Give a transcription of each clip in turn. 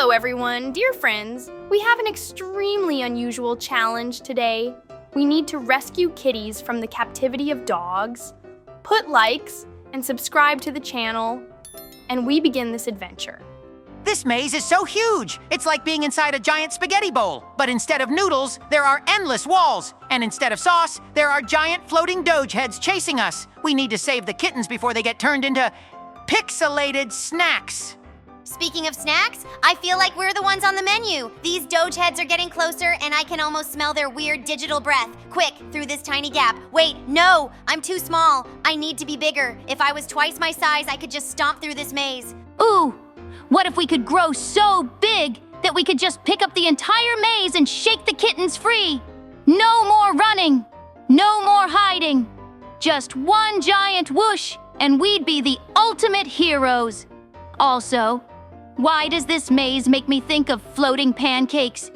Hello everyone, dear friends. We have an extremely unusual challenge today. We need to rescue kitties from the captivity of dogs, put likes, and subscribe to the channel, and we begin this adventure. This maze is so huge! It's like being inside a giant spaghetti bowl. But instead of noodles, there are endless walls. And instead of sauce, there are giant floating Doge heads chasing us. We need to save the kittens before they get turned into pixelated snacks. Speaking of snacks, I feel like we're the ones on the menu. These Doge heads are getting closer and I can almost smell their weird digital breath. Quick, through this tiny gap. Wait, no, I'm too small. I need to be bigger. If I was twice my size, I could just stomp through this maze. Ooh, what if we could grow so big that we could just pick up the entire maze and shake the kittens free? No more running, no more hiding. Just one giant whoosh and we'd be the ultimate heroes. Also, why does this maze make me think of floating pancakes?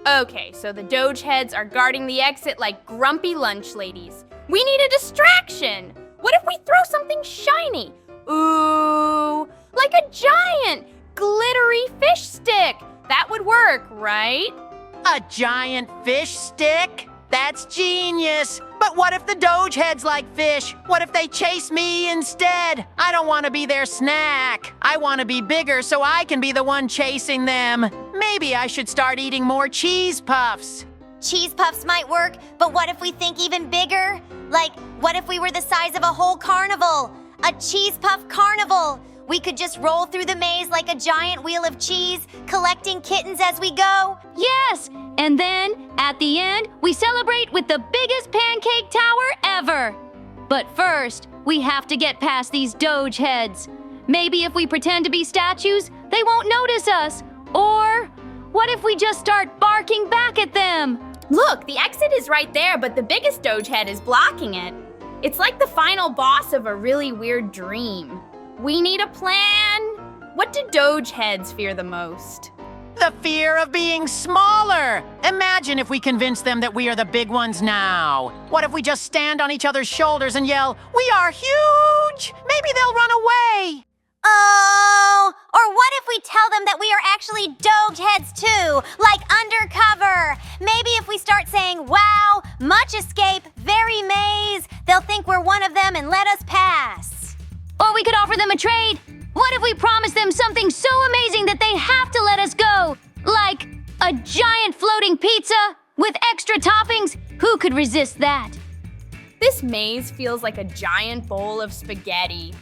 Okay, so the Doge heads are guarding the exit like grumpy lunch ladies. We need a distraction! What if we throw something shiny? Ooh, like a giant, glittery fish stick! That would work, right? A giant fish stick? That's genius! But what if the Doge heads like fish? What if they chase me instead? I don't want to be their snack. I want to be bigger so I can be the one chasing them. Maybe I should start eating more cheese puffs. Cheese puffs might work, but what if we think even bigger? Like, what if we were the size of a whole carnival? A cheese puff carnival! We could just roll through the maze like a giant wheel of cheese, collecting kittens as we go. Yes, and then, at the end, we celebrate with the biggest pancake tower ever. But first, we have to get past these Doge heads. Maybe if we pretend to be statues, they won't notice us. Or, what if we just start barking back at them? Look, the exit is right there, but the biggest Doge head is blocking it. It's like the final boss of a really weird dream. We need a plan. What do Doge heads fear the most? The fear of being smaller. Imagine if we convince them that we are the big ones now. What if we just stand on each other's shoulders and yell, "We are huge!" Maybe they'll run away. Oh, or what if we tell them that we are actually Doge heads too, like undercover? Maybe if we start saying, "Wow, much escape, very maze," they'll think we're one of them and let us pass. Or we could offer them a trade. What if we promise them something so amazing that they have to let us go? Like a giant floating pizza with extra toppings? Who could resist that? This maze feels like a giant bowl of spaghetti.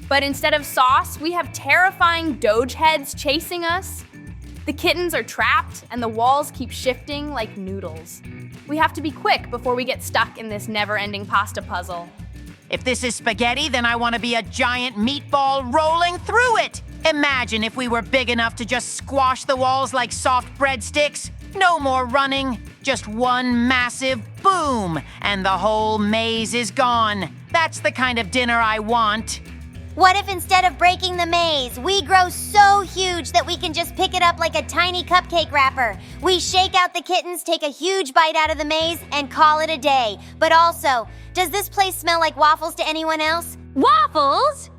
But instead of sauce, we have terrifying Doge heads chasing us. The kittens are trapped and the walls keep shifting like noodles. We have to be quick before we get stuck in this never-ending pasta puzzle. If this is spaghetti, then I want to be a giant meatball rolling through it. Imagine if we were big enough to just squash the walls like soft breadsticks. No more running, just one massive boom, and the whole maze is gone. That's the kind of dinner I want. What if instead of breaking the maze, we grow so huge that we can just pick it up like a tiny cupcake wrapper? We shake out the kittens, take a huge bite out of the maze, and call it a day. But also, does this place smell like waffles to anyone else? Waffles?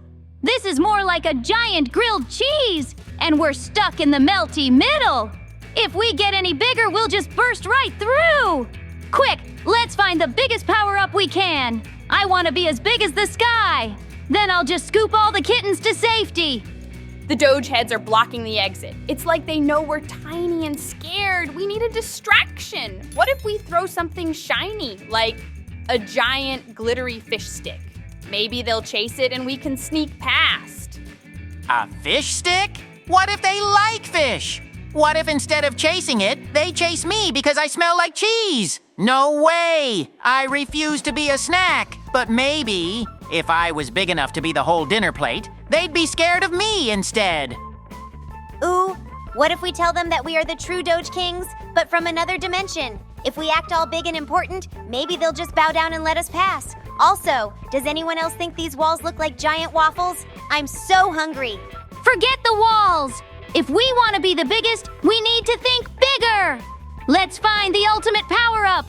This is more like a giant grilled cheese, and we're stuck in the melty middle. If we get any bigger, we'll just burst right through. Quick, let's find the biggest power-up we can. I want to be as big as the sky. Then I'll just scoop all the kittens to safety. The Doge heads are blocking the exit. It's like they know we're tiny and scared. We need a distraction. What if we throw something shiny, like a giant glittery fish stick? Maybe they'll chase it and we can sneak past. A fish stick? What if they like fish? What if instead of chasing it, they chase me because I smell like cheese? No way! I refuse to be a snack. But maybe, if I was big enough to be the whole dinner plate, they'd be scared of me instead. Ooh, what if we tell them that we are the true Doge Kings, but from another dimension? If we act all big and important, maybe they'll just bow down and let us pass. Also, does anyone else think these walls look like giant waffles? I'm so hungry. Forget the walls. If we want to be the biggest, we need to think bigger. Let's find the ultimate power-up.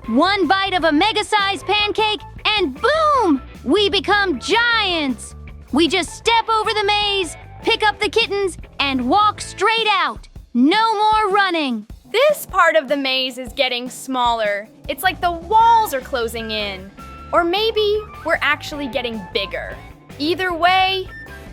One bite of a mega-sized pancake, and boom! We become giants. We just step over the maze, pick up the kittens, and walk straight out. No more running. This part of the maze is getting smaller. It's like the walls are closing in. Or maybe we're actually getting bigger. Either way,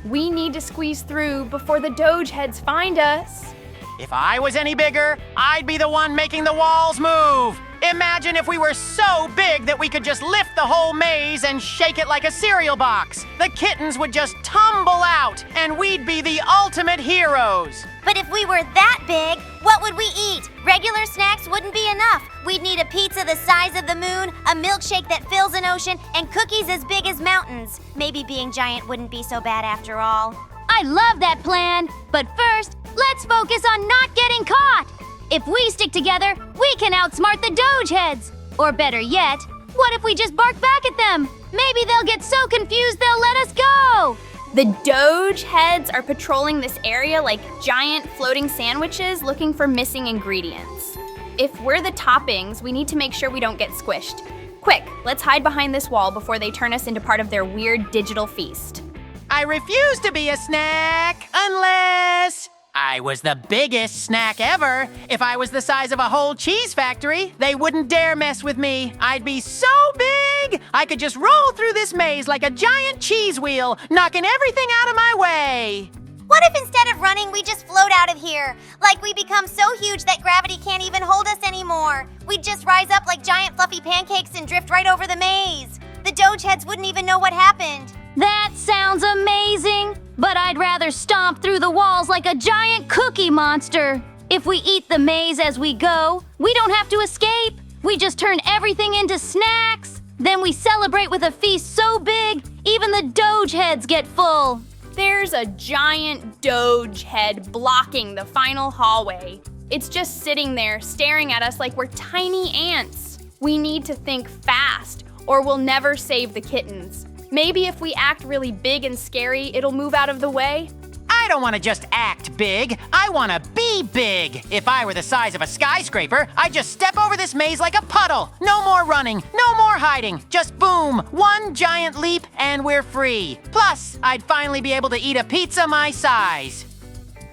we need to squeeze through before the Doge Heads find us. If I was any bigger, I'd be the one making the walls move. Imagine if we were so big that we could just lift the whole maze and shake it like a cereal box. The kittens would just tumble out, and we'd be the ultimate heroes. But if we were that big, what would we eat? Regular snacks wouldn't be enough. We'd need a pizza the size of the moon, a milkshake that fills an ocean, and cookies as big as mountains. Maybe being giant wouldn't be so bad after all. I love that plan, but first, let's focus on not getting caught. If we stick together, we can outsmart the Doge Heads. Or better yet, what if we just bark back at them? Maybe they'll get so confused they'll let us go. The Doge Heads are patrolling this area like giant floating sandwiches looking for missing ingredients. If we're the toppings, we need to make sure we don't get squished. Quick, let's hide behind this wall before they turn us into part of their weird digital feast. I refuse to be a snack unless I was the biggest snack ever. If I was the size of a whole cheese factory, they wouldn't dare mess with me. I'd be so big, I could just roll through this maze like a giant cheese wheel, knocking everything out of my way. What if instead of running, we just float out of here? Like we become so huge that gravity can't even hold us anymore. We'd just rise up like giant fluffy pancakes and drift right over the maze. The Doge Heads wouldn't even know what happened. That sounds amazing, but I'd rather stomp through the walls like a giant cookie monster. If we eat the maze as we go, we don't have to escape. We just turn everything into snacks. Then we celebrate with a feast so big, even the Doge Heads get full. There's a giant Doge Head blocking the final hallway. It's just sitting there staring at us like we're tiny ants. We need to think fast, or we'll never save the kittens. Maybe if we act really big and scary, it'll move out of the way. I don't want to just act big. I want to be big. If I were the size of a skyscraper, I'd just step over this maze like a puddle. No more running, no more hiding. Just boom, one giant leap and we're free. Plus, I'd finally be able to eat a pizza my size.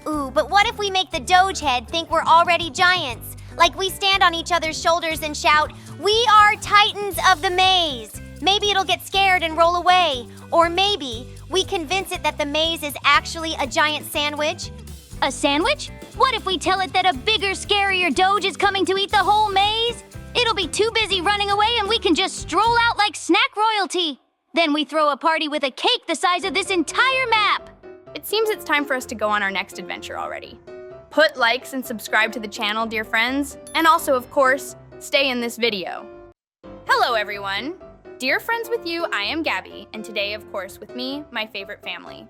Ooh, but what if we make the Doge Head think we're already giants? Like we stand on each other's shoulders and shout, "We are Titans of the Maze." Maybe it'll get scared and roll away. Or maybe we convince it that the maze is actually a giant sandwich. A sandwich? What if we tell it that a bigger, scarier Doge is coming to eat the whole maze? It'll be too busy running away and we can just stroll out like snack royalty. Then we throw a party with a cake the size of this entire map. It seems it's time for us to go on our next adventure already. Put likes and subscribe to the channel, dear friends. And also, of course, stay in this video. Hello, everyone. Dear friends with you, I am Gabby, and today, of course, with me, my favorite family.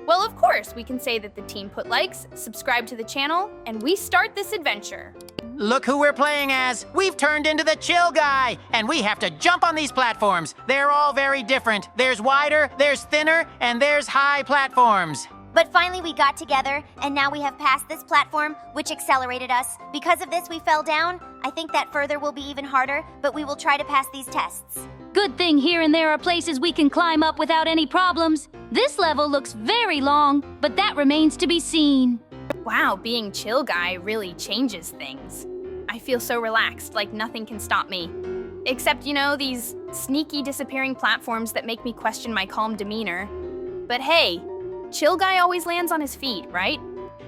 Well, of course, we can say that the team put likes, subscribe to the channel, and we start this adventure. Look who we're playing as. We've turned into the chill guy, and we have to jump on these platforms. They're all very different. There's wider, there's thinner, and there's high platforms. But finally we got together, and now we have passed this platform, which accelerated us. Because of this, we fell down. I think that further will be even harder, but we will try to pass these tests. Good thing here and there are places we can climb up without any problems. This level looks very long, but that remains to be seen. Wow, being chill guy really changes things. I feel so relaxed, like nothing can stop me. Except, these sneaky disappearing platforms that make me question my calm demeanor. But hey, chill guy always lands on his feet, right?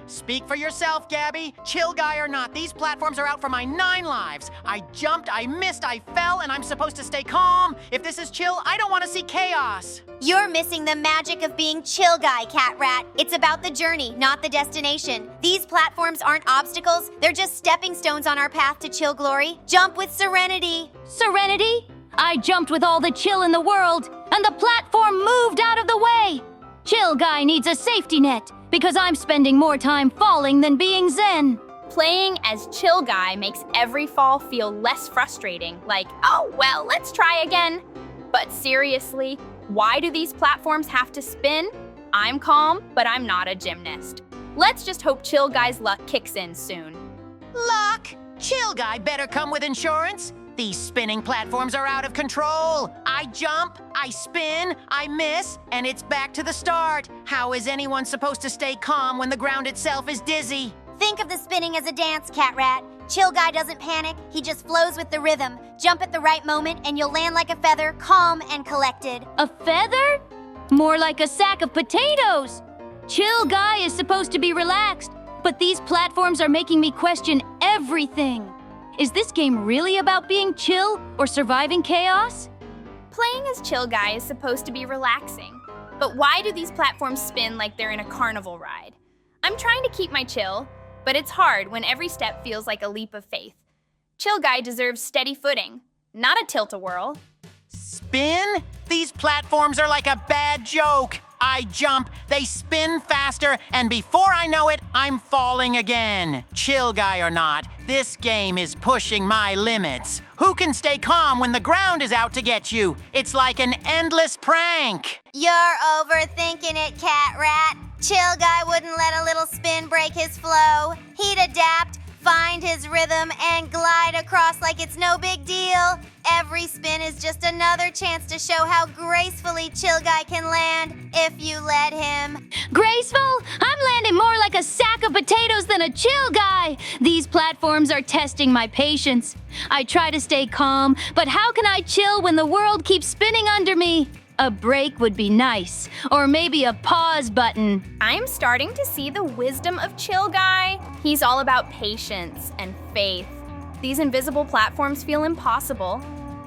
Speak for yourself, Gabby. Chill guy or not, these platforms are out for my 9 lives. I jumped, I missed, I fell, and I'm supposed to stay calm. If this is chill, I don't want to see chaos. You're missing the magic of being chill guy, Catrat. It's about the journey, not the destination. These platforms aren't obstacles, they're just stepping stones on our path to chill glory. Jump with serenity. Serenity? I jumped with all the chill in the world, and the platform moved out of the way. Chill guy needs a safety net, because I'm spending more time falling than being zen. Playing as chill guy makes every fall feel less frustrating, like, oh, well, let's try again. But seriously, why do these platforms have to spin? I'm calm, but I'm not a gymnast. Let's just hope chill guy's luck kicks in soon. Luck? Chill guy better come with insurance. These spinning platforms are out of control. I jump, I spin, I miss, and it's back to the start. How is anyone supposed to stay calm when the ground itself is dizzy? Think of the spinning as a dance, Catrat. Chill Guy doesn't panic, he just flows with the rhythm. Jump at the right moment and you'll land like a feather, calm and collected. A feather? More like a sack of potatoes. Chill Guy is supposed to be relaxed, but these platforms are making me question everything. Is this game really about being chill or surviving chaos? Playing as Chill Guy is supposed to be relaxing. But why do these platforms spin like they're in a carnival ride? I'm trying to keep my chill, but it's hard when every step feels like a leap of faith. Chill Guy deserves steady footing, not a tilt-a-whirl. Spin? These platforms are like a bad joke. I jump, they spin faster, and before I know it, I'm falling again. Chill Guy or not, this game is pushing my limits. Who can stay calm when the ground is out to get you? It's like an endless prank. You're overthinking it, Catrat. Chill Guy wouldn't let a little spin break his flow. He'd adapt, find his rhythm, and glide across like it's no big deal. Every spin is just another chance to show how gracefully Chill Guy can land if you let him. Graceful? I'm landing more like a sack of potatoes than a chill guy. These platforms are testing my patience. I try to stay calm, but how can I chill when the world keeps spinning under me? A break would be nice, or maybe a pause button. I'm starting to see the wisdom of Chill Guy. He's all about patience and faith. These invisible platforms feel impossible,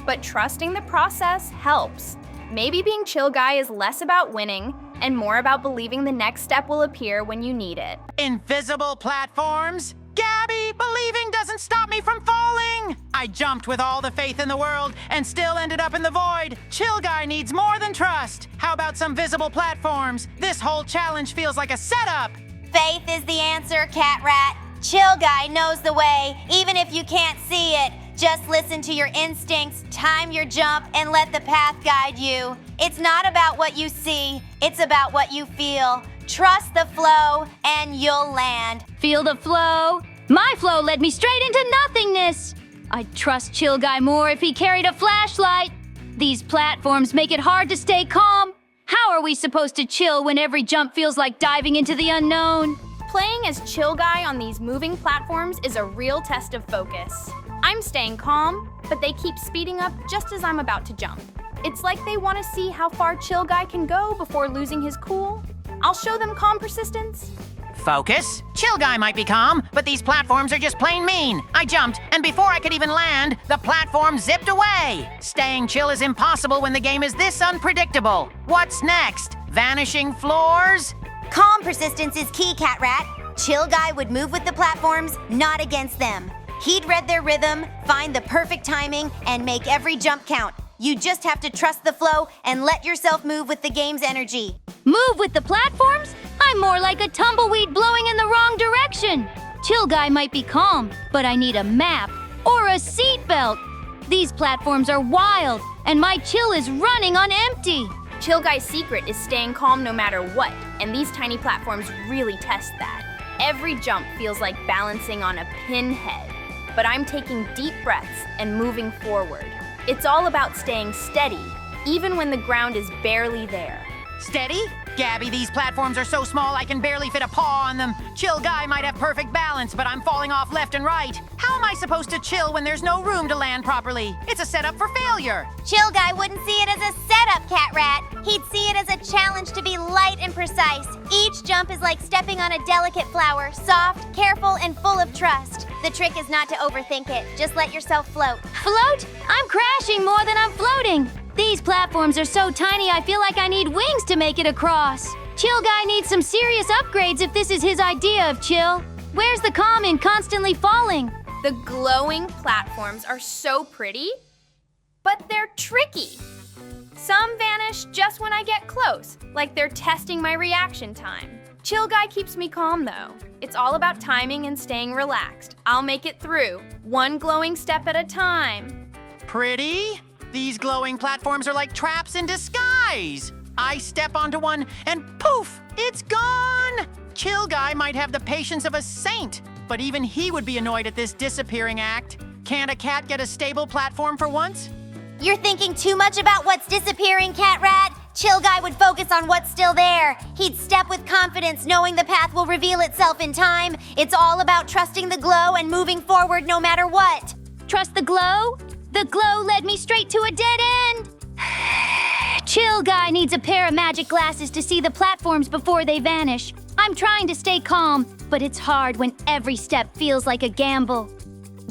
but trusting the process helps. Maybe being Chill Guy is less about winning and more about believing the next step will appear when you need it. Invisible platforms? Gabby, believing doesn't stop me from falling. I jumped with all the faith in the world and still ended up in the void. Chill Guy needs more than trust. How about some visible platforms? This whole challenge feels like a setup. Faith is the answer, Catrat. Chill Guy knows the way, even if you can't see it. Just listen to your instincts, time your jump, and let the path guide you. It's not about what you see, it's about what you feel. Trust the flow, and you'll land. Feel the flow? My flow led me straight into nothingness. I'd trust Chill Guy more if he carried a flashlight. These platforms make it hard to stay calm. How are we supposed to chill when every jump feels like diving into the unknown? Playing as Chill Guy on these moving platforms is a real test of focus. I'm staying calm, but they keep speeding up just as I'm about to jump. It's like they want to see how far Chill Guy can go before losing his cool. I'll show them calm persistence. Focus. Chill Guy might be calm, but these platforms are just plain mean. I jumped, and before I could even land, the platform zipped away. Staying chill is impossible when the game is this unpredictable. What's next? Vanishing floors? Calm persistence is key, Catrat. Chill Guy would move with the platforms, not against them. He'd read their rhythm, find the perfect timing, and make every jump count. You just have to trust the flow and let yourself move with the game's energy. Move with the platforms? I'm more like a tumbleweed blowing in the wrong direction. Chill Guy might be calm, but I need a map or a seatbelt. These platforms are wild, and my chill is running on empty. Chill Guy's secret is staying calm no matter what, and these tiny platforms really test that. Every jump feels like balancing on a pinhead, but I'm taking deep breaths and moving forward. It's all about staying steady, even when the ground is barely there. Steady? Gabby, these platforms are so small I can barely fit a paw on them. Chill Guy might have perfect balance, but I'm falling off left and right. How am I supposed to chill when there's no room to land properly? It's a setup for failure. Chill Guy wouldn't see it as a setup, Catrat. He'd see it as a challenge to be light and precise. Each jump is like stepping on a delicate flower, soft, careful, and full of trust. The trick is not to overthink it. Just let yourself float. Float? I'm crashing more than I'm floating. These platforms are so tiny I feel like I need wings to make it across. Chill Guy needs some serious upgrades if this is his idea of chill. Where's the calm in constantly falling? The glowing platforms are so pretty, but they're tricky. Some vanish just when I get close, like they're testing my reaction time. Chill Guy keeps me calm though. It's all about timing and staying relaxed. I'll make it through, one glowing step at a time. Pretty? These glowing platforms are like traps in disguise. I step onto one and poof, it's gone. Chill Guy might have the patience of a saint, but even he would be annoyed at this disappearing act. Can't a cat get a stable platform for once? You're thinking too much about what's disappearing, Catrat. Chill Guy would focus on what's still there. He'd step with confidence, knowing the path will reveal itself in time. It's all about trusting the glow and moving forward no matter what. Trust the glow? The glow led me straight to a dead end. Chill Guy needs a pair of magic glasses to see the platforms before they vanish. I'm trying to stay calm, but it's hard when every step feels like a gamble.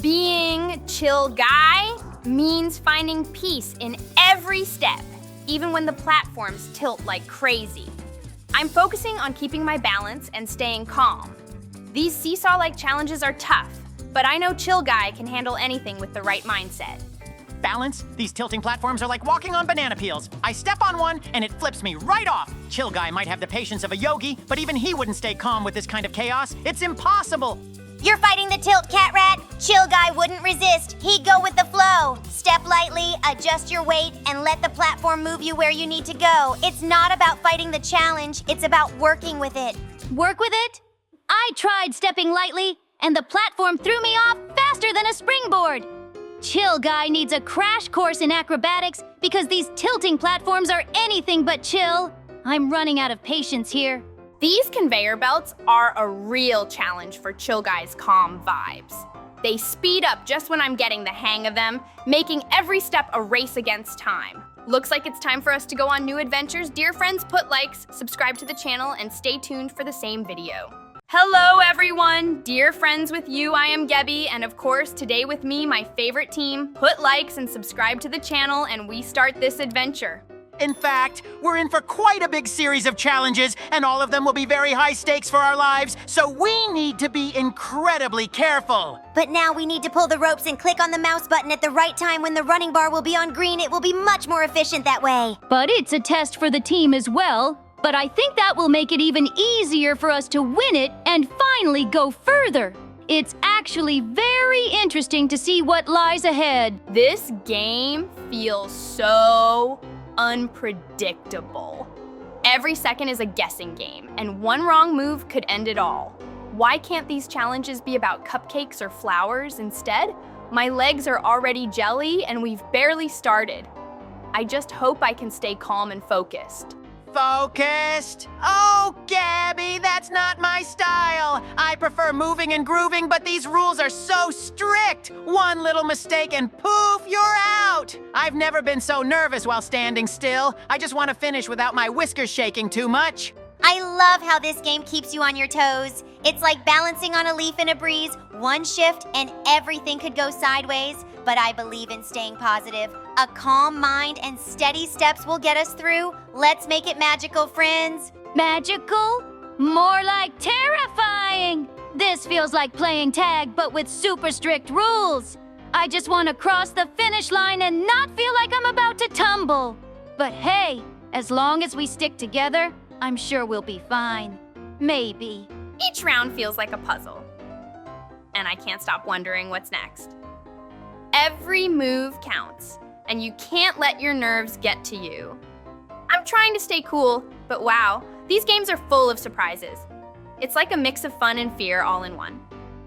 Being Chill Guy means finding peace in every step, even when the platforms tilt like crazy. I'm focusing on keeping my balance and staying calm. These seesaw-like challenges are tough, but I know Chill Guy can handle anything with the right mindset. Balance? These tilting platforms are like walking on banana peels. I step on one, and it flips me right off. Chill Guy might have the patience of a yogi, but even he wouldn't stay calm with this kind of chaos. It's impossible. You're fighting the tilt, Catrat. Chill Guy wouldn't resist. He'd go with the flow. Step lightly, adjust your weight, and let the platform move you where you need to go. It's not about fighting the challenge, it's about working with it. Work with it? I tried stepping lightly, and the platform threw me off faster than a springboard. Chill Guy needs a crash course in acrobatics because these tilting platforms are anything but chill. I'm running out of patience here. These conveyor belts are a real challenge for Chill Guy's calm vibes. They speed up just when I'm getting the hang of them, making every step a race against time. Looks like it's time for us to go on new adventures. Dear friends, put likes, subscribe to the channel, and stay tuned for the same video. Hello everyone! Dear friends, with you I am Gabby, and of course today with me my favorite team. Put likes and subscribe to the channel and we start this adventure. In fact, we're in for quite a big series of challenges, and all of them will be very high stakes for our lives, so we need to be incredibly careful. But now we need to pull the ropes and click on the mouse button at the right time when the running bar will be on green. It will be much more efficient that way. But it's a test for the team as well. But I think that will make it even easier for us to win it and finally go further. It's actually very interesting to see what lies ahead. This game feels so unpredictable. Every second is a guessing game, and one wrong move could end it all. Why can't these challenges be about cupcakes or flowers instead? My legs are already jelly and we've barely started. I just hope I can stay calm and focused. Focused? Oh, Gabby, that's not my style. I prefer moving and grooving, but these rules are so strict. One little mistake and poof, you're out. I've never been so nervous while standing still. I just want to finish without my whiskers shaking too much. I love how this game keeps you on your toes. It's like balancing on a leaf in a breeze. One shift and everything could go sideways, but I believe in staying positive. A calm mind and steady steps will get us through. Let's make it magical, friends. Magical? More like terrifying. This feels like playing tag, but with super strict rules. I just want to cross the finish line and not feel like I'm about to tumble. But hey, as long as we stick together, I'm sure we'll be fine. Maybe. Each round feels like a puzzle, and I can't stop wondering what's next. Every move counts, and you can't let your nerves get to you. I'm trying to stay cool, but wow, these games are full of surprises. It's like a mix of fun and fear all in one.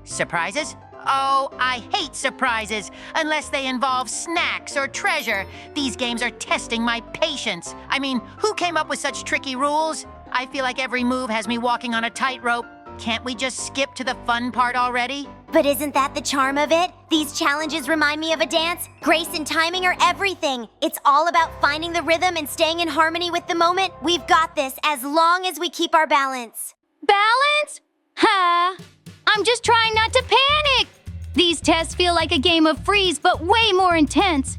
Surprises? Oh, I hate surprises, unless they involve snacks or treasure. These games are testing my patience. I mean, who came up with such tricky rules? I feel like every move has me walking on a tightrope. Can't we just skip to the fun part already? But isn't that the charm of it? These challenges remind me of a dance. Grace and timing are everything. It's all about finding the rhythm and staying in harmony with the moment. We've got this as long as we keep our balance. Balance? Ha! I'm just trying not to panic. These tests feel like a game of freeze, but way more intense.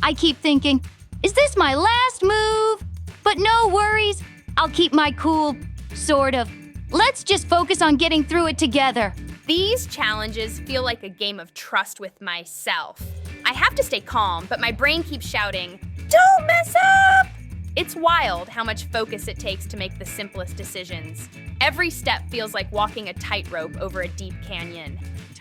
I keep thinking, is this my last move? But no worries. I'll keep my cool, sort of. Let's just focus on getting through it together. These challenges feel like a game of trust with myself. I have to stay calm, but my brain keeps shouting, "Don't mess up!" It's wild how much focus it takes to make the simplest decisions. Every step feels like walking a tightrope over a deep canyon.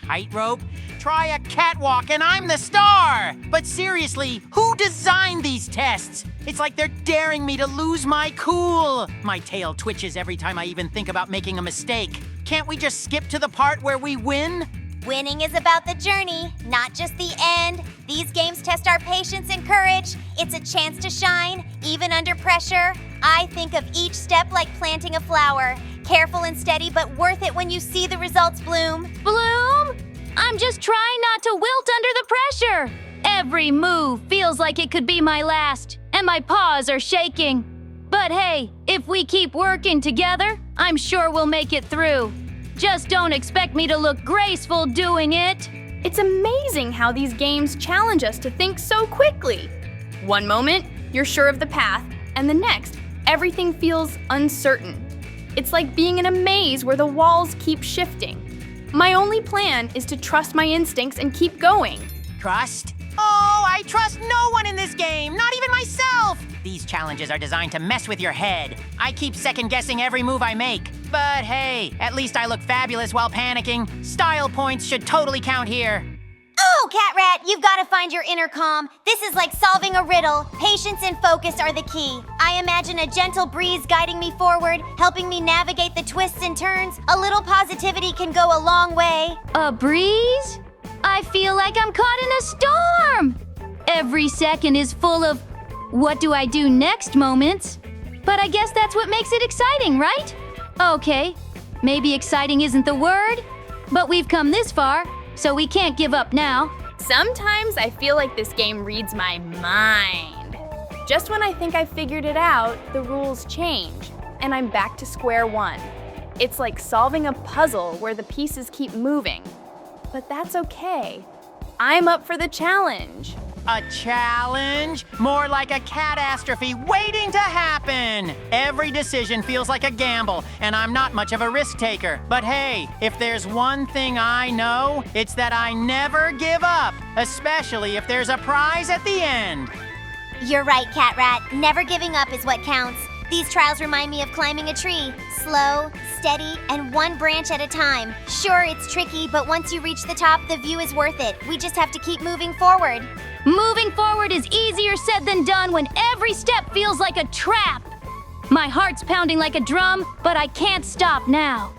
Tightrope? Try a catwalk and I'm the star! But seriously, who designed these tests? It's like they're daring me to lose my cool. My tail twitches every time I even think about making a mistake. Can't we just skip to the part where we win? Winning is about the journey, not just the end. These games test our patience and courage. It's a chance to shine, even under pressure. I think of each step like planting a flower. Careful and steady, but worth it when you see the results bloom. Bloom? I'm just trying not to wilt under the pressure. Every move feels like it could be my last, and my paws are shaking. But hey, if we keep working together, I'm sure we'll make it through. Just don't expect me to look graceful doing it. It's amazing how these games challenge us to think so quickly. One moment, you're sure of the path, and the next, everything feels uncertain. It's like being in a maze where the walls keep shifting. My only plan is to trust my instincts and keep going. Trust? Oh, I trust no one in this game, not even myself! These challenges are designed to mess with your head. I keep second-guessing every move I make. But hey, at least I look fabulous while panicking. Style points should totally count here. Oh, Catrat, you've got to find your inner calm. This is like solving a riddle. Patience and focus are the key. I imagine a gentle breeze guiding me forward, helping me navigate the twists and turns. A little positivity can go a long way. A breeze? I feel like I'm caught in a storm. Every second is full of what do I do next moments. But I guess that's what makes it exciting, right? Okay, maybe exciting isn't the word, but we've come this far, so we can't give up now. Sometimes I feel like this game reads my mind. Just when I think I've figured it out, the rules change, and I'm back to square one. It's like solving a puzzle where the pieces keep moving. But that's okay. I'm up for the challenge. A challenge? More like a catastrophe waiting to happen! Every decision feels like a gamble, and I'm not much of a risk taker. But hey, if there's one thing I know, it's that I never give up, especially if there's a prize at the end. You're right, Catrat. Never giving up is what counts. These trials remind me of climbing a tree. Slow, steady, and one branch at a time. Sure, it's tricky, but once you reach the top, the view is worth it. We just have to keep moving forward. Moving forward is easier said than done when every step feels like a trap. My heart's pounding like a drum, but I can't stop now.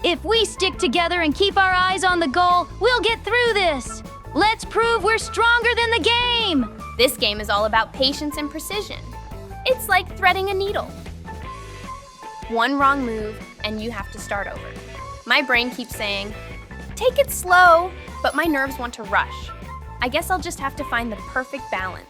If we stick together and keep our eyes on the goal, we'll get through this. Let's prove we're stronger than the game. This game is all about patience and precision. It's like threading a needle. One wrong move, and you have to start over. My brain keeps saying, take it slow, but my nerves want to rush. I guess I'll just have to find the perfect balance.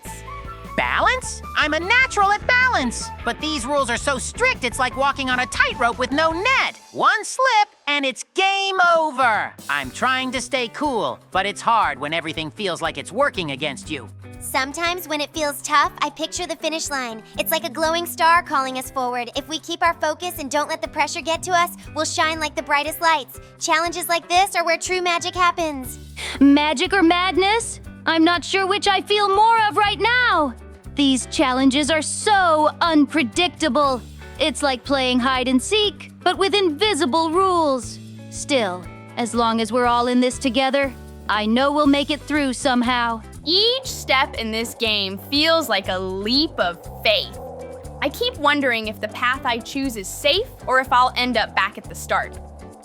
Balance? I'm a natural at balance. But these rules are so strict, it's like walking on a tightrope with no net. One slip, and it's game over. I'm trying to stay cool, but it's hard when everything feels like it's working against you. Sometimes when it feels tough, I picture the finish line. It's like a glowing star calling us forward. If we keep our focus and don't let the pressure get to us, we'll shine like the brightest lights. Challenges like this are where true magic happens. Magic or madness? I'm not sure which I feel more of right now. These challenges are so unpredictable. It's like playing hide and seek, but with invisible rules. Still, as long as we're all in this together, I know we'll make it through somehow. Each step in this game feels like a leap of faith. I keep wondering if the path I choose is safe or if I'll end up back at the start.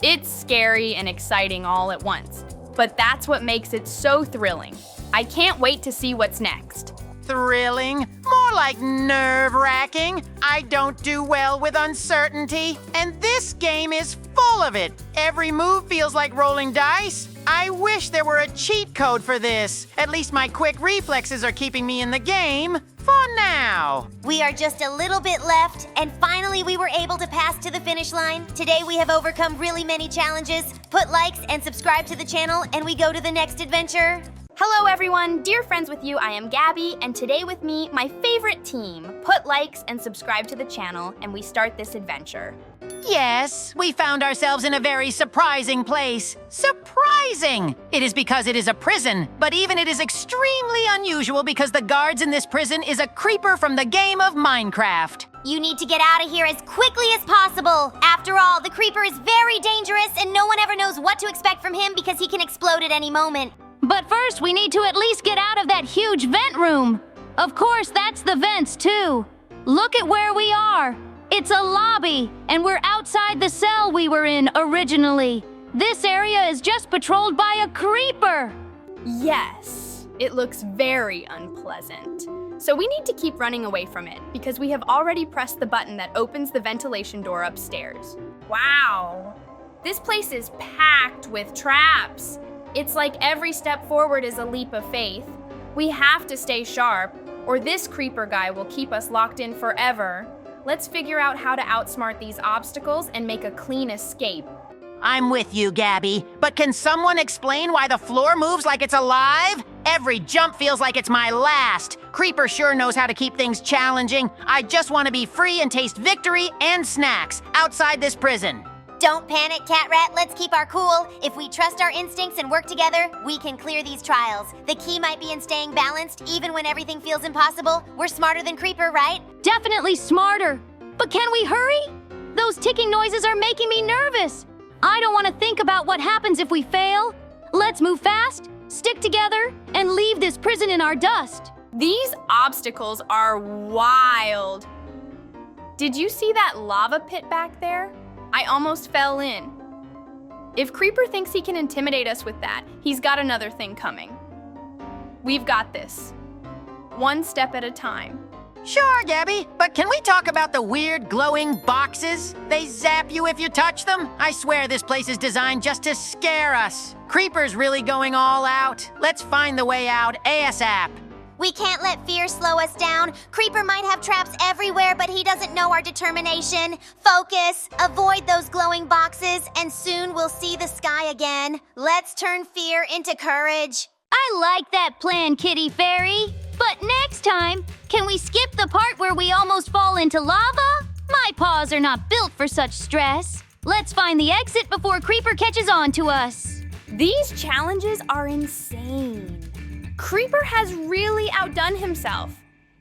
It's scary and exciting all at once, but that's what makes it so thrilling. I can't wait to see what's next. Thrilling? More like nerve-wracking. I don't do well with uncertainty, and this game is full of it. Every move feels like rolling dice. I wish there were a cheat code for this. At least my quick reflexes are keeping me in the game for now. We are just a little bit left, and finally we were able to pass to the finish line. Today we have overcome really many challenges. Put likes and subscribe to the channel, and we go to the next adventure. Hello everyone, dear friends with you, I am Gabby, and today with me, my favorite team. Put likes and subscribe to the channel, and we start this adventure. Yes, we found ourselves in a very surprising place. Surprising! It is because it is a prison, but even it is extremely unusual because the guards in this prison is a creeper from the game of Minecraft. You need to get out of here as quickly as possible. After all, the creeper is very dangerous, and no one ever knows what to expect from him because he can explode at any moment. But first, we need to at least get out of that huge vent room. Of course, that's the vents, too. Look at where we are. It's a lobby, and we're outside the cell we were in originally. This area is just patrolled by a creeper. Yes, it looks very unpleasant. So we need to keep running away from it because we have already pressed the button that opens the ventilation door upstairs. Wow, this place is packed with traps. It's like every step forward is a leap of faith. We have to stay sharp, or this creeper guy will keep us locked in forever. Let's figure out how to outsmart these obstacles and make a clean escape. I'm with you, Gabby. But can someone explain why the floor moves like it's alive? Every jump feels like it's my last. Creeper sure knows how to keep things challenging. I just want to be free and taste victory and snacks outside this prison. Don't panic, Catrat. Let's keep our cool. If we trust our instincts and work together, we can clear these trials. The key might be in staying balanced, even when everything feels impossible. We're smarter than Creeper, right? Definitely smarter. But can we hurry? Those ticking noises are making me nervous. I don't want to think about what happens if we fail. Let's move fast, stick together, and leave this prison in our dust. These obstacles are wild. Did you see that lava pit back there? I almost fell in. If Creeper thinks he can intimidate us with that, he's got another thing coming. We've got this. One step at a time. Sure, Gabby, but can we talk about the weird glowing boxes? They zap you if you touch them? I swear this place is designed just to scare us. Creeper's really going all out. Let's find the way out ASAP. We can't let fear slow us down. Creeper might have traps everywhere, but he doesn't know our determination. Focus, avoid those glowing boxes, and soon we'll see the sky again. Let's turn fear into courage. I like that plan, Kitty Fairy. But next time, can we skip the part where we almost fall into lava? My paws are not built for such stress. Let's find the exit before Creeper catches on to us. These challenges are insane. Creeper has really outdone himself.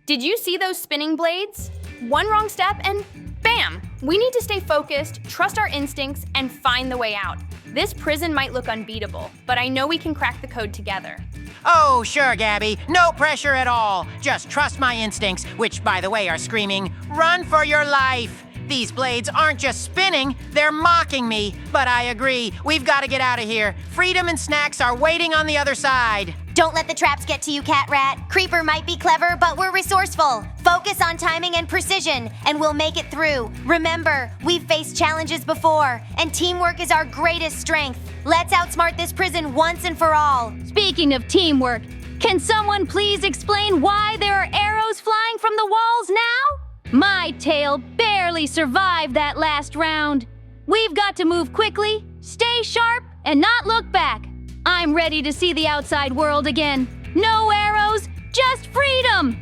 Did you see those spinning blades? One wrong step and bam! We need to stay focused, trust our instincts, and find the way out. This prison might look unbeatable, but I know we can crack the code together. Oh, sure, Gabby. No pressure at all. Just trust my instincts, which, by the way, are screaming, run for your life. These blades aren't just spinning, they're mocking me. But I agree, we've got to get out of here. Freedom and snacks are waiting on the other side. Don't let the traps get to you, Catrat. Creeper might be clever, but we're resourceful. Focus on timing and precision, and we'll make it through. Remember, we've faced challenges before, and teamwork is our greatest strength. Let's outsmart this prison once and for all. Speaking of teamwork, can someone please explain why there are arrows flying from the walls now? My tail barely survived that last round. We've got to move quickly, stay sharp, and not look back. I'm ready to see the outside world again. No arrows, just freedom!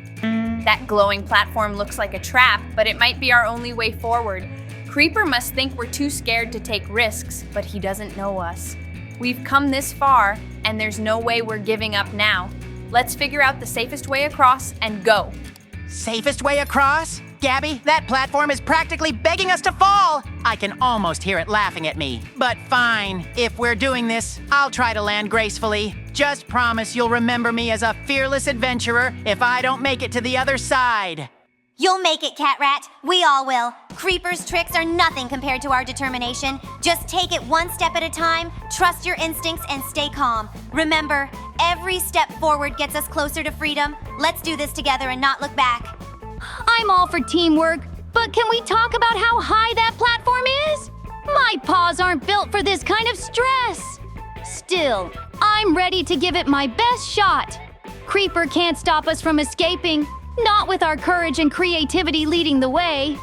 That glowing platform looks like a trap, but it might be our only way forward. Creeper must think we're too scared to take risks, but he doesn't know us. We've come this far, and there's no way we're giving up now. Let's figure out the safest way across and go. Safest way across? Gabby, that platform is practically begging us to fall. I can almost hear it laughing at me. But fine, if we're doing this, I'll try to land gracefully. Just promise you'll remember me as a fearless adventurer if I don't make it to the other side. You'll make it, Catrat. We all will. Creeper's tricks are nothing compared to our determination. Just take it one step at a time, trust your instincts, and stay calm. Remember, every step forward gets us closer to freedom. Let's do this together and not look back. I'm all for teamwork, but can we talk about how high that platform is? My paws aren't built for this kind of stress. Still, I'm ready to give it my best shot. Creeper can't stop us from escaping, not with our courage and creativity leading the way.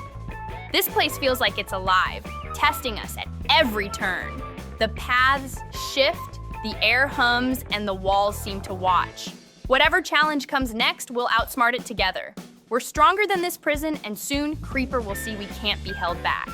This place feels like it's alive, testing us at every turn. The paths shift, the air hums, and the walls seem to watch. Whatever challenge comes next, we'll outsmart it together. We're stronger than this prison, and soon Creeper will see we can't be held back.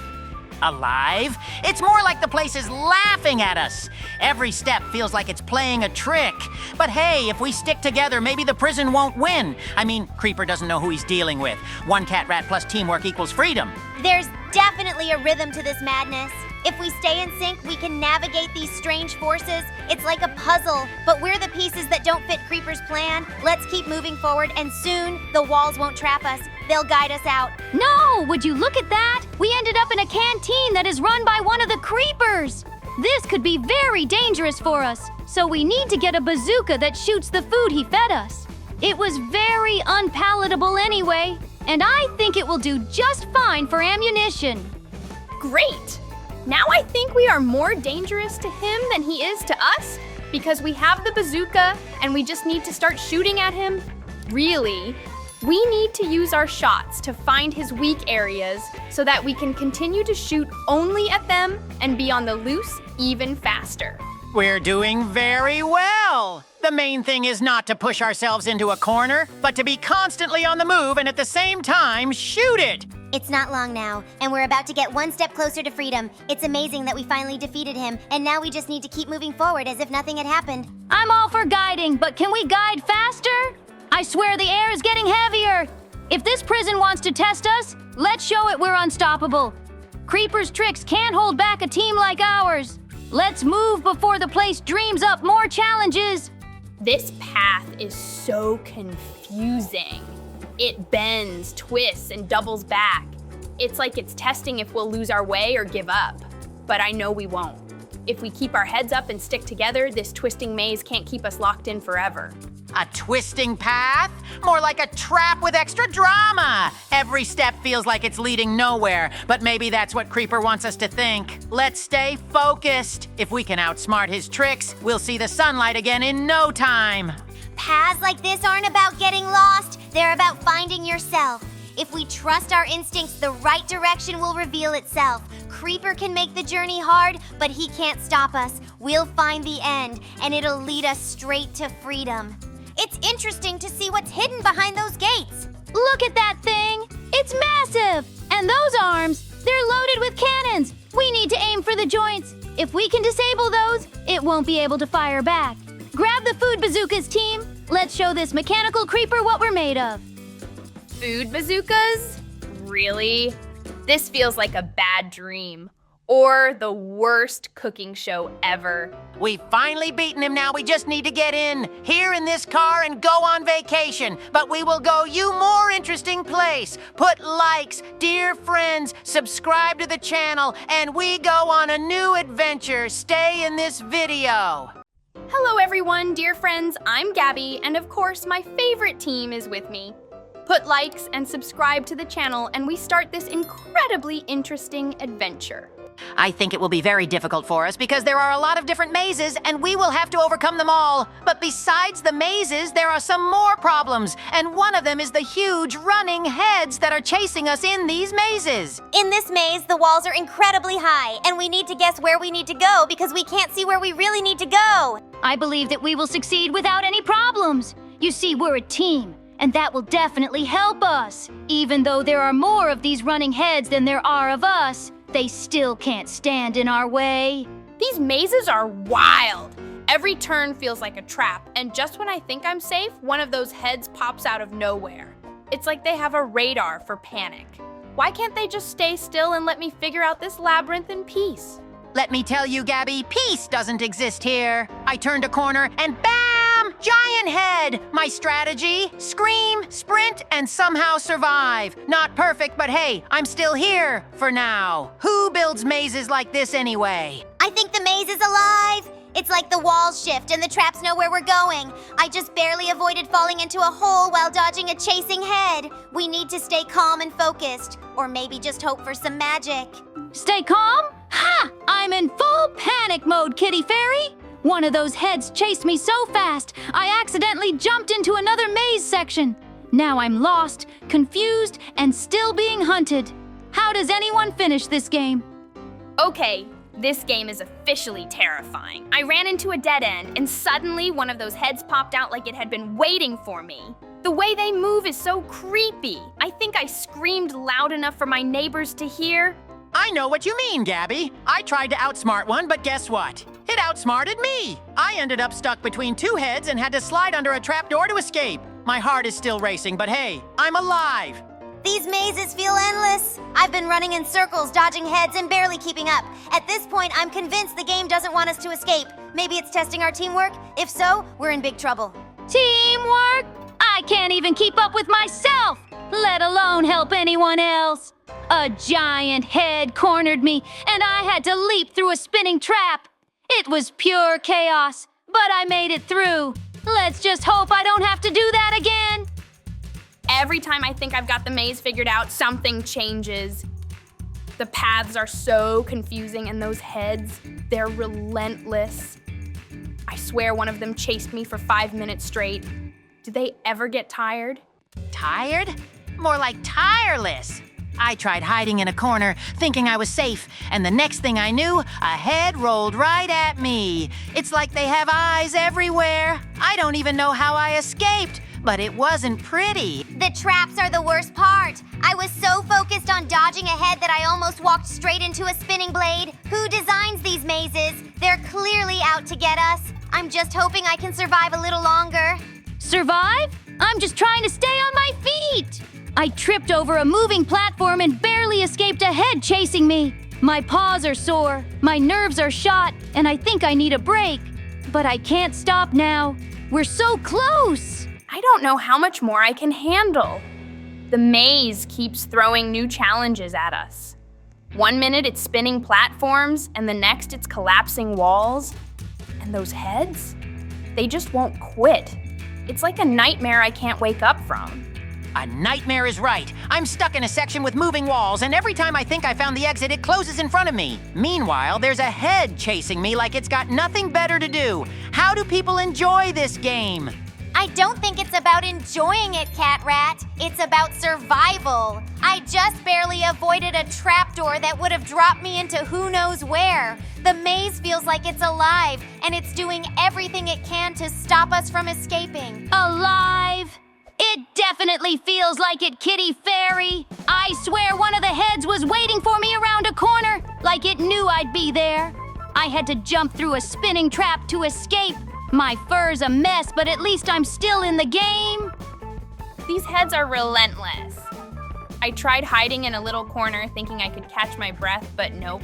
Alive? It's more like the place is laughing at us. Every step feels like it's playing a trick. But hey, if we stick together, maybe the prison won't win. I mean, Creeper doesn't know who he's dealing with. One Catrat plus teamwork equals freedom. There's definitely a rhythm to this madness. If we stay in sync, we can navigate these strange forces. It's like a puzzle, but we're the pieces that don't fit Creeper's plan. Let's keep moving forward, and soon the walls won't trap us. They'll guide us out. No, would you look at that? We ended up in a canteen that is run by one of the creepers. This could be very dangerous for us, so we need to get a bazooka that shoots the food he fed us. It was very unpalatable anyway, and I think it will do just fine for ammunition. Great! Now I think we are more dangerous to him than he is to us because we have the bazooka and we just need to start shooting at him. Really, we need to use our shots to find his weak areas so that we can continue to shoot only at them and be on the loose even faster. We're doing very well. The main thing is not to push ourselves into a corner, but to be constantly on the move and at the same time shoot it. It's not long now, and we're about to get one step closer to freedom. It's amazing that we finally defeated him, and now we just need to keep moving forward as if nothing had happened. I'm all for guiding, but can we guide faster? I swear the air is getting heavier. If this prison wants to test us, let's show it we're unstoppable. Creeper's tricks can't hold back a team like ours. Let's move before the place dreams up more challenges. This path is so confusing. It bends, twists, and doubles back. It's like it's testing if we'll lose our way or give up. But I know we won't. If we keep our heads up and stick together, this twisting maze can't keep us locked in forever. A twisting path? More like a trap with extra drama. Every step feels like it's leading nowhere, but maybe that's what Creeper wants us to think. Let's stay focused. If we can outsmart his tricks, we'll see the sunlight again in no time. Paths like this aren't about getting lost, they're about finding yourself. If we trust our instincts, the right direction will reveal itself. Creeper can make the journey hard, but he can't stop us. We'll find the end, and it'll lead us straight to freedom. It's interesting to see what's hidden behind those gates. Look at that thing! It's massive! And those arms, they're loaded with cannons! We need to aim for the joints. If we can disable those, it won't be able to fire back. Grab the food bazookas, team! Let's show this mechanical creeper what we're made of. Food bazookas? Really? This feels like a bad dream. Or the worst cooking show ever. We've finally beaten him now. We just need to get in here in this car and go on vacation. But we will go you more interesting place. Put likes, dear friends, subscribe to the channel, and we go on a new adventure. Stay in this video. Hello everyone, dear friends, I'm Gabby, and of course my favorite team is with me. Put likes and subscribe to the channel and we start this incredibly interesting adventure. I think it will be very difficult for us because there are a lot of different mazes and we will have to overcome them all. But besides the mazes, there are some more problems, and one of them is the huge running heads that are chasing us in these mazes. In this maze, the walls are incredibly high, and we need to guess where we need to go because we can't see where we really need to go. I believe that we will succeed without any problems. You see, we're a team, and that will definitely help us. Even though there are more of these running heads than there are of us, they still can't stand in our way. These mazes are wild. Every turn feels like a trap, and just when I think I'm safe, one of those heads pops out of nowhere. It's like they have a radar for panic. Why can't they just stay still and let me figure out this labyrinth in peace? Let me tell you, Gabby, peace doesn't exist here. I turned a corner and bam! Giant head! My strategy? Scream, sprint, and somehow survive. Not perfect, but hey, I'm still here for now. Who builds mazes like this anyway? I think the maze is alive. It's like the walls shift and the traps know where we're going. I just barely avoided falling into a hole while dodging a chasing head. We need to stay calm and focused, or maybe just hope for some magic. Stay calm? Ha! I'm in full panic mode, Kitty Fairy! One of those heads chased me so fast, I accidentally jumped into another maze section. Now I'm lost, confused, and still being hunted. How does anyone finish this game? Okay, this game is officially terrifying. I ran into a dead end, and suddenly one of those heads popped out like it had been waiting for me. The way they move is so creepy. I think I screamed loud enough for my neighbors to hear. I know what you mean, Gabby. I tried to outsmart one, but guess what? It outsmarted me. I ended up stuck between two heads and had to slide under a trapdoor to escape. My heart is still racing, but hey, I'm alive. These mazes feel endless. I've been running in circles, dodging heads, and barely keeping up. At this point, I'm convinced the game doesn't want us to escape. Maybe it's testing our teamwork? If so, we're in big trouble. Teamwork? I can't even keep up with myself, let alone help anyone else. A giant head cornered me, and I had to leap through a spinning trap. It was pure chaos, but I made it through. Let's just hope I don't have to do that again. Every time I think I've got the maze figured out, something changes. The paths are so confusing, and those heads, they're relentless. I swear one of them chased me for 5 minutes straight. Do they ever get tired? Tired? More like tireless. I tried hiding in a corner, thinking I was safe, and the next thing I knew, a head rolled right at me. It's like they have eyes everywhere. I don't even know how I escaped, but it wasn't pretty. The traps are the worst part. I was so focused on dodging ahead that I almost walked straight into a spinning blade. Who designs these mazes? They're clearly out to get us. I'm just hoping I can survive a little longer. Survive? I'm just trying to stay on my feet. I tripped over a moving platform and barely escaped a head chasing me. My paws are sore, my nerves are shot, and I think I need a break. But I can't stop now. We're so close. I don't know how much more I can handle. The maze keeps throwing new challenges at us. 1 minute it's spinning platforms, and the next it's collapsing walls. And those heads? They just won't quit. It's like a nightmare I can't wake up from. A nightmare is right. I'm stuck in a section with moving walls, and every time I think I found the exit, it closes in front of me. Meanwhile, there's a head chasing me like it's got nothing better to do. How do people enjoy this game? I don't think it's about enjoying it, Catrat. It's about survival. I just barely avoided a trapdoor that would have dropped me into who knows where. The maze feels like it's alive, and it's doing everything it can to stop us from escaping. Alive? It definitely feels like it, Kitty Fairy. I swear one of the heads was waiting for me around a corner, like it knew I'd be there. I had to jump through a spinning trap to escape. My fur's a mess, but at least I'm still in the game. These heads are relentless. I tried hiding in a little corner thinking I could catch my breath, but nope.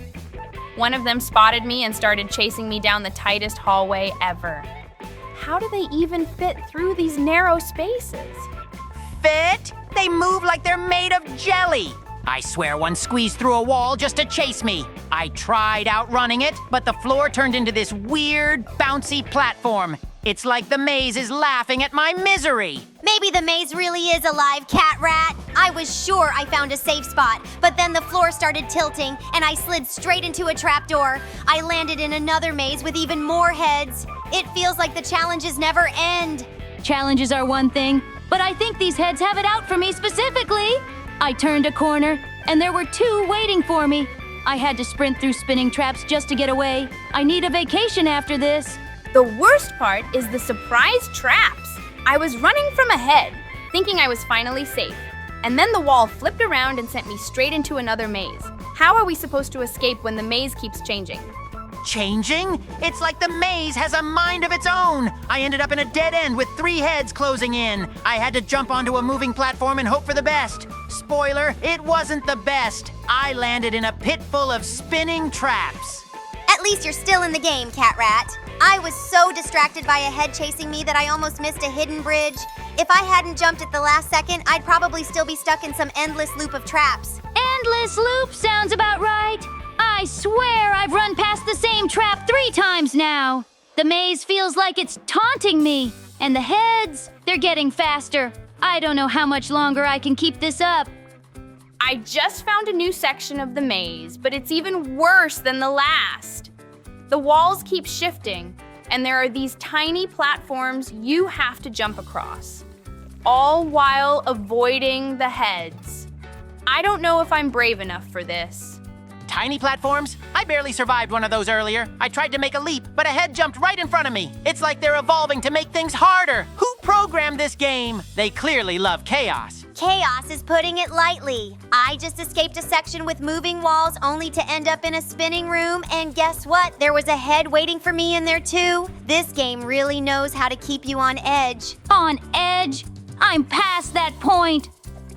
One of them spotted me and started chasing me down the tightest hallway ever. How do they even fit through these narrow spaces? Fit? They move like they're made of jelly. I swear one squeezed through a wall just to chase me. I tried outrunning it, but the floor turned into this weird, bouncy platform. It's like the maze is laughing at my misery. Maybe the maze really is alive, Catrat. I was sure I found a safe spot, but then the floor started tilting and I slid straight into a trapdoor. I landed in another maze with even more heads. It feels like the challenges never end. Challenges are one thing, but I think these heads have it out for me specifically. I turned a corner, and there were two waiting for me. I had to sprint through spinning traps just to get away. I need a vacation after this. The worst part is the surprise traps. I was running from ahead, thinking I was finally safe. And then the wall flipped around and sent me straight into another maze. How are we supposed to escape when the maze keeps changing? Changing? It's like the maze has a mind of its own. I ended up in a dead end with 3 heads closing in. I had to jump onto a moving platform and hope for the best. Spoiler, it wasn't the best. I landed in a pit full of spinning traps. At least you're still in the game, Catrat. I was so distracted by a head chasing me that I almost missed a hidden bridge. If I hadn't jumped at the last second, I'd probably still be stuck in some endless loop of traps. Endless loop sounds about right. I swear I've run past the same trap 3 times now. The maze feels like it's taunting me. And the heads, they're getting faster. I don't know how much longer I can keep this up. I just found a new section of the maze, but it's even worse than the last. The walls keep shifting, and there are these tiny platforms you have to jump across, all while avoiding the heads. I don't know if I'm brave enough for this. Tiny platforms? I barely survived one of those earlier. I tried to make a leap, but a head jumped right in front of me. It's like they're evolving to make things harder. Who programmed this game? They clearly love chaos. Chaos is putting it lightly. I just escaped a section with moving walls only to end up in a spinning room, and guess what? There was a head waiting for me in there too. This game really knows how to keep you on edge. On edge? I'm past that point.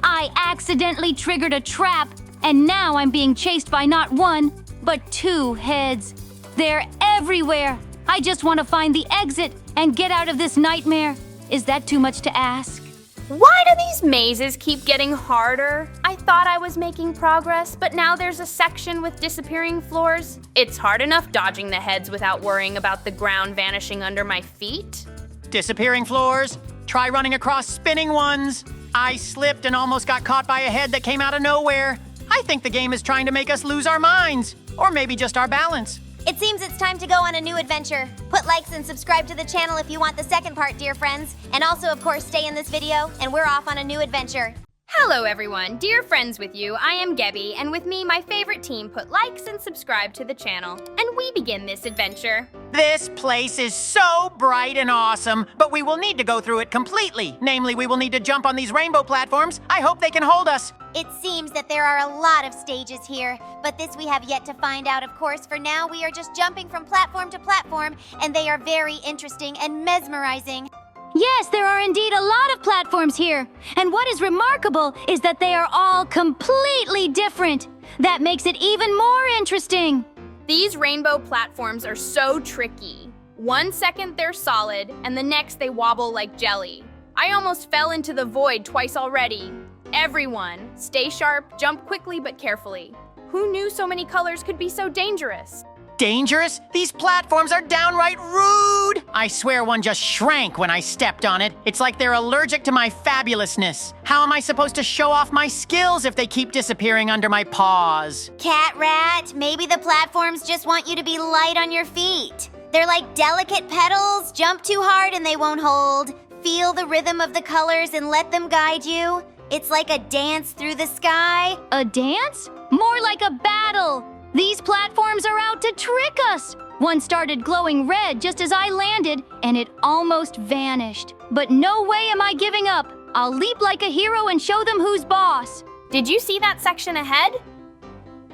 I accidentally triggered a trap, and now I'm being chased by not 1, but 2 heads. They're everywhere. I just want to find the exit and get out of this nightmare. Is that too much to ask? Why do these mazes keep getting harder? I thought I was making progress, but now there's a section with disappearing floors. It's hard enough dodging the heads without worrying about the ground vanishing under my feet. Disappearing floors? Try running across spinning ones. I slipped and almost got caught by a head that came out of nowhere. I think the game is trying to make us lose our minds. Or maybe just our balance. It seems it's time to go on a new adventure. Put likes and subscribe to the channel if you want the second part, dear friends. And also, of course, stay in this video, and we're off on a new adventure. Hello everyone, dear friends with you, I am Gabby, and with me, my favorite team put likes and subscribe to the channel. And we begin this adventure. This place is so bright and awesome, but we will need to go through it completely. Namely, we will need to jump on these rainbow platforms. I hope they can hold us. It seems that there are a lot of stages here, but this we have yet to find out, of course. For now, we are just jumping from platform to platform, and they are very interesting and mesmerizing. Yes, there are indeed a lot of platforms here. And what is remarkable is that they are all completely different. That makes it even more interesting. These rainbow platforms are so tricky. 1 second they're solid, and the next they wobble like jelly. I almost fell into the void twice already. Everyone, stay sharp, jump quickly but carefully. Who knew so many colors could be so dangerous? Dangerous? These platforms are downright rude! I swear one just shrank when I stepped on it. It's like they're allergic to my fabulousness. How am I supposed to show off my skills if they keep disappearing under my paws? Catrat, maybe the platforms just want you to be light on your feet. They're like delicate petals. Jump too hard and they won't hold. Feel the rhythm of the colors and let them guide you. It's like a dance through the sky. A dance? More like a battle. These platforms are out to trick us. One started glowing red just as I landed, and it almost vanished. But no way am I giving up. I'll leap like a hero and show them who's boss. Did you see that section ahead?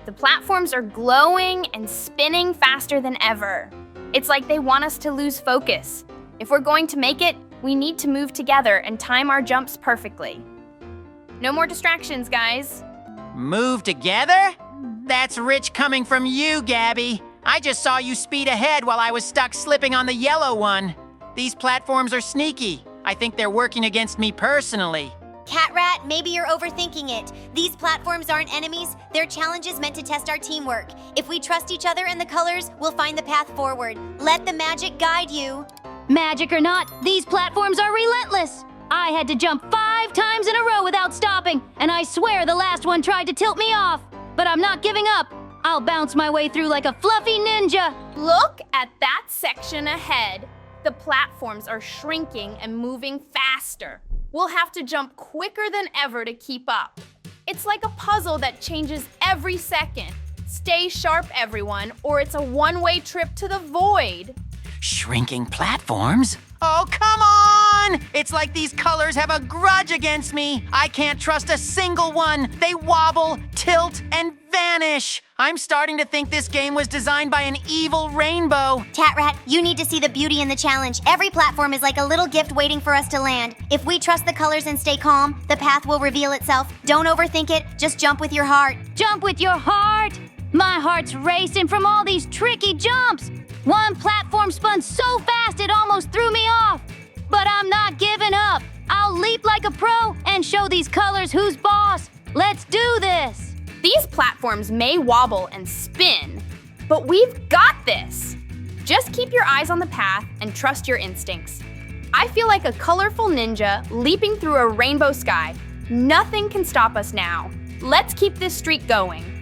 The platforms are glowing and spinning faster than ever. It's like they want us to lose focus. If we're going to make it, we need to move together and time our jumps perfectly. No more distractions, guys. Move together? That's rich coming from you, Gabby. I just saw you speed ahead while I was stuck slipping on the yellow one. These platforms are sneaky. I think they're working against me personally. Catrat, maybe you're overthinking it. These platforms aren't enemies. They're challenges meant to test our teamwork. If we trust each other and the colors, we'll find the path forward. Let the magic guide you. Magic or not, these platforms are relentless. I had to jump 5 times in a row without stopping, and I swear the last one tried to tilt me off. But I'm not giving up. I'll bounce my way through like a fluffy ninja. Look at that section ahead. The platforms are shrinking and moving faster. We'll have to jump quicker than ever to keep up. It's like a puzzle that changes every second. Stay sharp, everyone, or it's a one-way trip to the void. Shrinking platforms? Oh, come on! It's like these colors have a grudge against me. I can't trust a single one. They wobble, tilt, and vanish. I'm starting to think this game was designed by an evil rainbow. Catrat, you need to see the beauty in the challenge. Every platform is like a little gift waiting for us to land. If we trust the colors and stay calm, the path will reveal itself. Don't overthink it, just jump with your heart. Jump with your heart. My heart's racing from all these tricky jumps. One platform spun so fast it almost threw me off. But I'm not giving up. I'll leap like a pro and show these colors who's boss. Let's do this. These platforms may wobble and spin, but we've got this. Just keep your eyes on the path and trust your instincts. I feel like a colorful ninja leaping through a rainbow sky. Nothing can stop us now. Let's keep this streak going.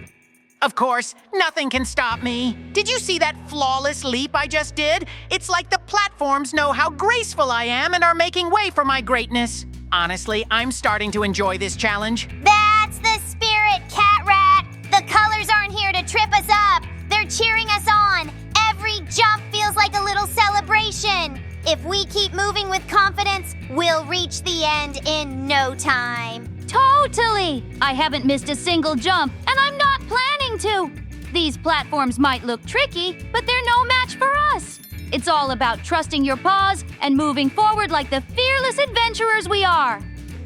Of course, nothing can stop me. Did you see that flawless leap I just did? It's like the platforms know how graceful I am and are making way for my greatness. Honestly, I'm starting to enjoy this challenge. That's the spirit, Catrat. The colors aren't here to trip us up. They're cheering us on. Every jump feels like a little celebration. If we keep moving with confidence, we'll reach the end in no time. Totally! I haven't missed a single jump, and I'm not planning to. These platforms might look tricky, but they're no match for us. It's all about trusting your paws and moving forward like the fearless adventurers we are.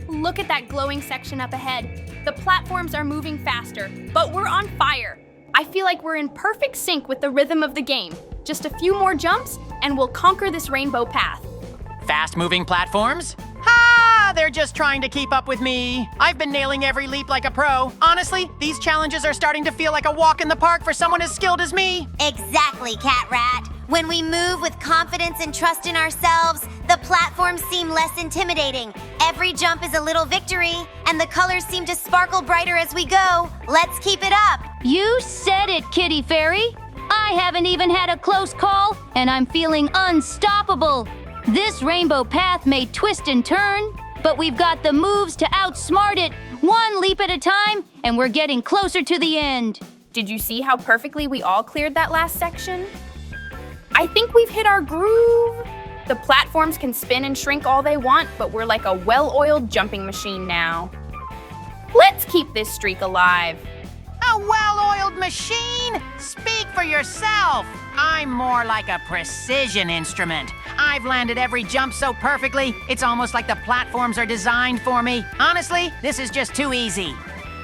Look at that glowing section up ahead. The platforms are moving faster, but we're on fire. I feel like we're in perfect sync with the rhythm of the game. Just a few more jumps, and we'll conquer this rainbow path. Fast-moving platforms? Ha! They're just trying to keep up with me. I've been nailing every leap like a pro. Honestly, these challenges are starting to feel like a walk in the park for someone as skilled as me. Exactly, Catrat. When we move with confidence and trust in ourselves, the platforms seem less intimidating. Every jump is a little victory, and the colors seem to sparkle brighter as we go. Let's keep it up. You said it, Kitty Fairy. I haven't even had a close call, and I'm feeling unstoppable. This rainbow path may twist and turn, but we've got the moves to outsmart it, one leap at a time, and we're getting closer to the end. Did you see how perfectly we all cleared that last section? I think we've hit our groove. The platforms can spin and shrink all they want, but we're like a well-oiled jumping machine now. Let's keep this streak alive. A well-oiled machine? Speak for yourself. I'm more like a precision instrument. I've landed every jump so perfectly, it's almost like the platforms are designed for me. Honestly, this is just too easy.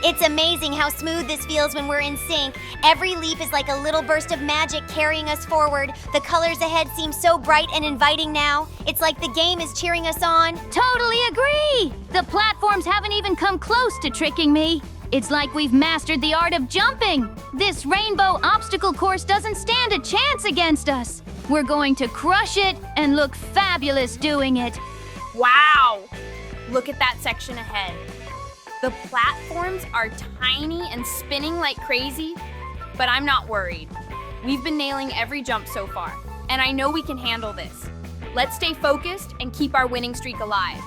It's amazing how smooth this feels when we're in sync. Every leap is like a little burst of magic carrying us forward. The colors ahead seem so bright and inviting now. It's like the game is cheering us on. Totally agree! The platforms haven't even come close to tricking me. It's like we've mastered the art of jumping. This rainbow obstacle course doesn't stand a chance against us. We're going to crush it and look fabulous doing it. Wow! Look at that section ahead. The platforms are tiny and spinning like crazy, but I'm not worried. We've been nailing every jump so far, and I know we can handle this. Let's stay focused and keep our winning streak alive.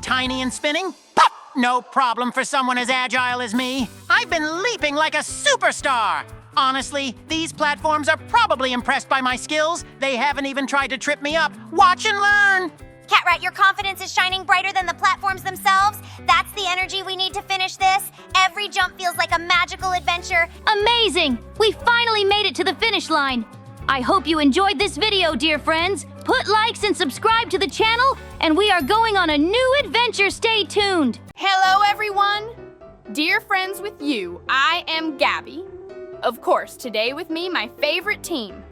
Tiny and spinning? Pop! No problem for someone as agile as me. I've been leaping like a superstar. Honestly, these platforms are probably impressed by my skills. They haven't even tried to trip me up. Watch and learn. Catrat, your confidence is shining brighter than the platforms themselves. That's the energy we need to finish this. Every jump feels like a magical adventure. Amazing! We finally made it to the finish line. I hope you enjoyed this video, dear friends. Put likes and subscribe to the channel, and we are going on a new adventure. Stay tuned. Hello, everyone. Dear friends with you, I am Gabby. Of course, today with me, my favorite team.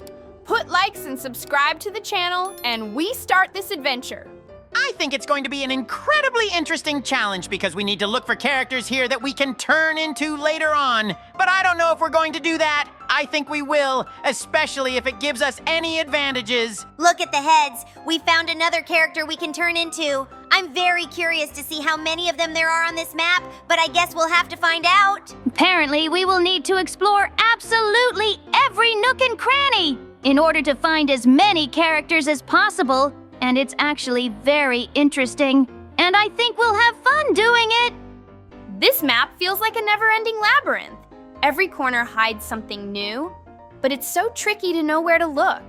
Put likes and subscribe to the channel, and we start this adventure. I think it's going to be an incredibly interesting challenge because we need to look for characters here that we can turn into later on. But I don't know if we're going to do that. I think we will, especially if it gives us any advantages. Look at the heads. We found another character we can turn into. I'm very curious to see how many of them there are on this map, but I guess we'll have to find out. Apparently, we will need to explore absolutely every nook and cranny in order to find as many characters as possible. And it's actually very interesting. And I think we'll have fun doing it. This map feels like a never-ending labyrinth. Every corner hides something new, but it's so tricky to know where to look.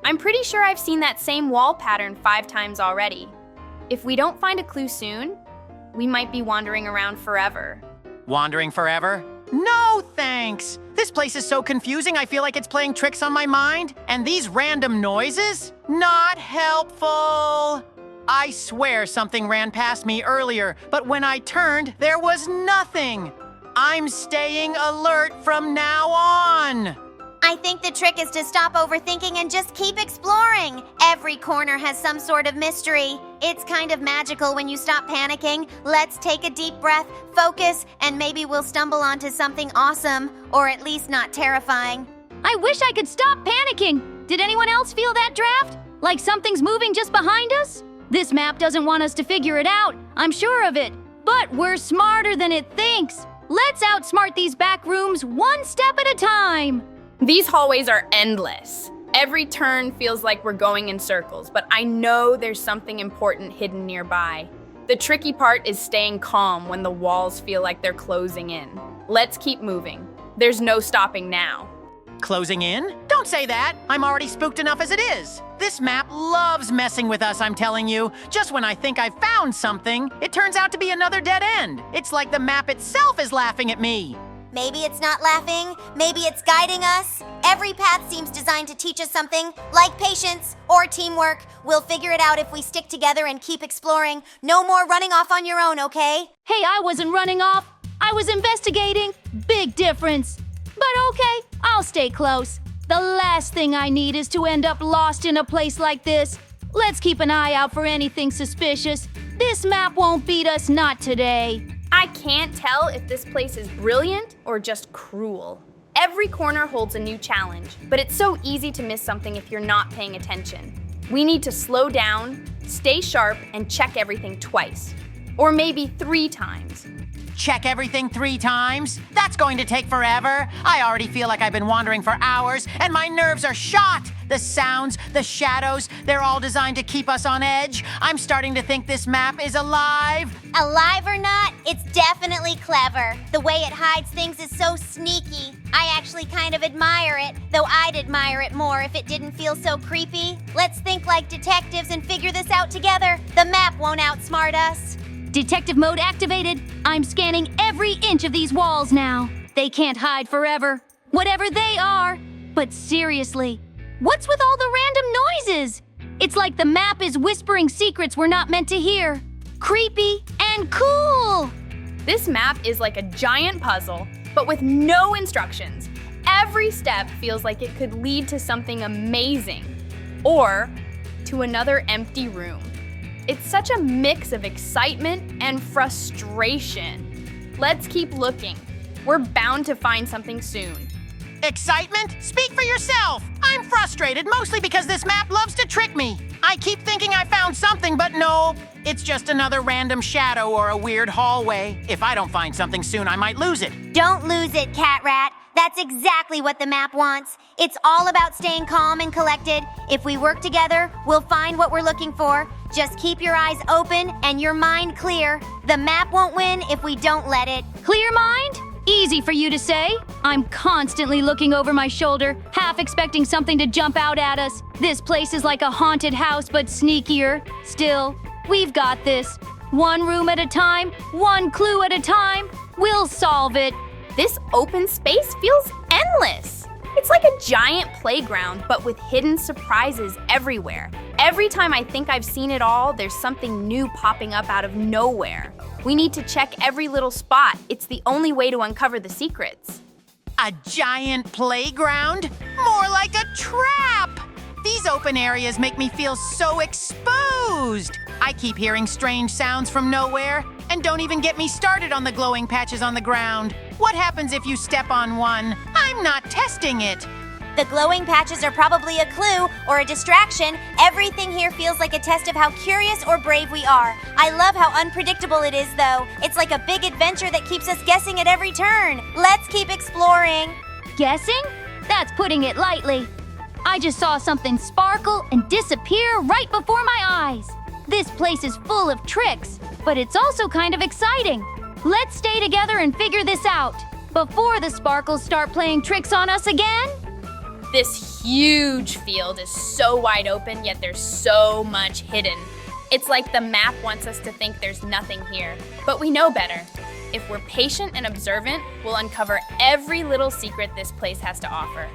I'm pretty sure I've seen that same wall pattern 5 times already. If we don't find a clue soon, we might be wandering around forever. Wandering forever? No, thanks. This place is so confusing, I feel like it's playing tricks on my mind. And these random noises? Not helpful. I swear something ran past me earlier, but when I turned, there was nothing. I'm staying alert from now on. I think the trick is to stop overthinking and just keep exploring. Every corner has some sort of mystery. It's kind of magical when you stop panicking. Let's take a deep breath, focus, and maybe we'll stumble onto something awesome, or at least not terrifying. I wish I could stop panicking. Did anyone else feel that draft? Like something's moving just behind us? This map doesn't want us to figure it out, I'm sure of it. But we're smarter than it thinks. Let's outsmart these back rooms one step at a time. These hallways are endless. Every turn feels like we're going in circles, but I know there's something important hidden nearby. The tricky part is staying calm when the walls feel like they're closing in. Let's keep moving. There's no stopping now. Closing in? Don't say that. I'm already spooked enough as it is. This map loves messing with us, I'm telling you. Just when I think I've found something, it turns out to be another dead end. It's like the map itself is laughing at me. Maybe it's not laughing, maybe it's guiding us. Every path seems designed to teach us something, like patience or teamwork. We'll figure it out if we stick together and keep exploring. No more running off on your own, okay? Hey, I wasn't running off. I was investigating. Big difference. But okay, I'll stay close. The last thing I need is to end up lost in a place like this. Let's keep an eye out for anything suspicious. This map won't beat us, not today. I can't tell if this place is brilliant or just cruel. Every corner holds a new challenge, but it's so easy to miss something if you're not paying attention. We need to slow down, stay sharp, and check everything twice. Or maybe 3 times. Check everything 3 times? That's going to take forever. I already feel like I've been wandering for hours, and my nerves are shot. The sounds, the shadows, they're all designed to keep us on edge. I'm starting to think this map is alive. Alive or not, it's definitely clever. The way it hides things is so sneaky. I actually kind of admire it, though I'd admire it more if it didn't feel so creepy. Let's think like detectives and figure this out together. The map won't outsmart us. Detective mode activated. I'm scanning every inch of these walls now. They can't hide forever, whatever they are. But seriously, what's with all the random noises? It's like the map is whispering secrets we're not meant to hear. Creepy and cool. This map is like a giant puzzle, but with no instructions. Every step feels like it could lead to something amazing, or to another empty room. It's such a mix of excitement and frustration. Let's keep looking. We're bound to find something soon. Excitement? Speak for yourself. I'm frustrated mostly because this map loves to trick me. I keep thinking I found something, but no. It's just another random shadow or a weird hallway. If I don't find something soon, I might lose it. Don't lose it, Catrat. That's exactly what the map wants. It's all about staying calm and collected. If we work together, we'll find what we're looking for. Just keep your eyes open and your mind clear. The map won't win if we don't let it. Clear mind? Easy for you to say. I'm constantly looking over my shoulder, half expecting something to jump out at us. This place is like a haunted house, but sneakier. Still, we've got this. One room at a time, one clue at a time. We'll solve it. This open space feels endless. It's like a giant playground, but with hidden surprises everywhere. Every time I think I've seen it all, there's something new popping up out of nowhere. We need to check every little spot. It's the only way to uncover the secrets. A giant playground? More like a trap! These open areas make me feel so exposed. I keep hearing strange sounds from nowhere, and don't even get me started on the glowing patches on the ground. What happens if you step on one? I'm not testing it. The glowing patches are probably a clue or a distraction. Everything here feels like a test of how curious or brave we are. I love how unpredictable it is, though. It's like a big adventure that keeps us guessing at every turn. Let's keep exploring. Guessing? That's putting it lightly. I just saw something sparkle and disappear right before my eyes. This place is full of tricks, but it's also kind of exciting. Let's stay together and figure this out before the sparkles start playing tricks on us again. This huge field is so wide open, yet there's so much hidden. It's like the map wants us to think there's nothing here, but we know better. If we're patient and observant, we'll uncover every little secret this place has to offer.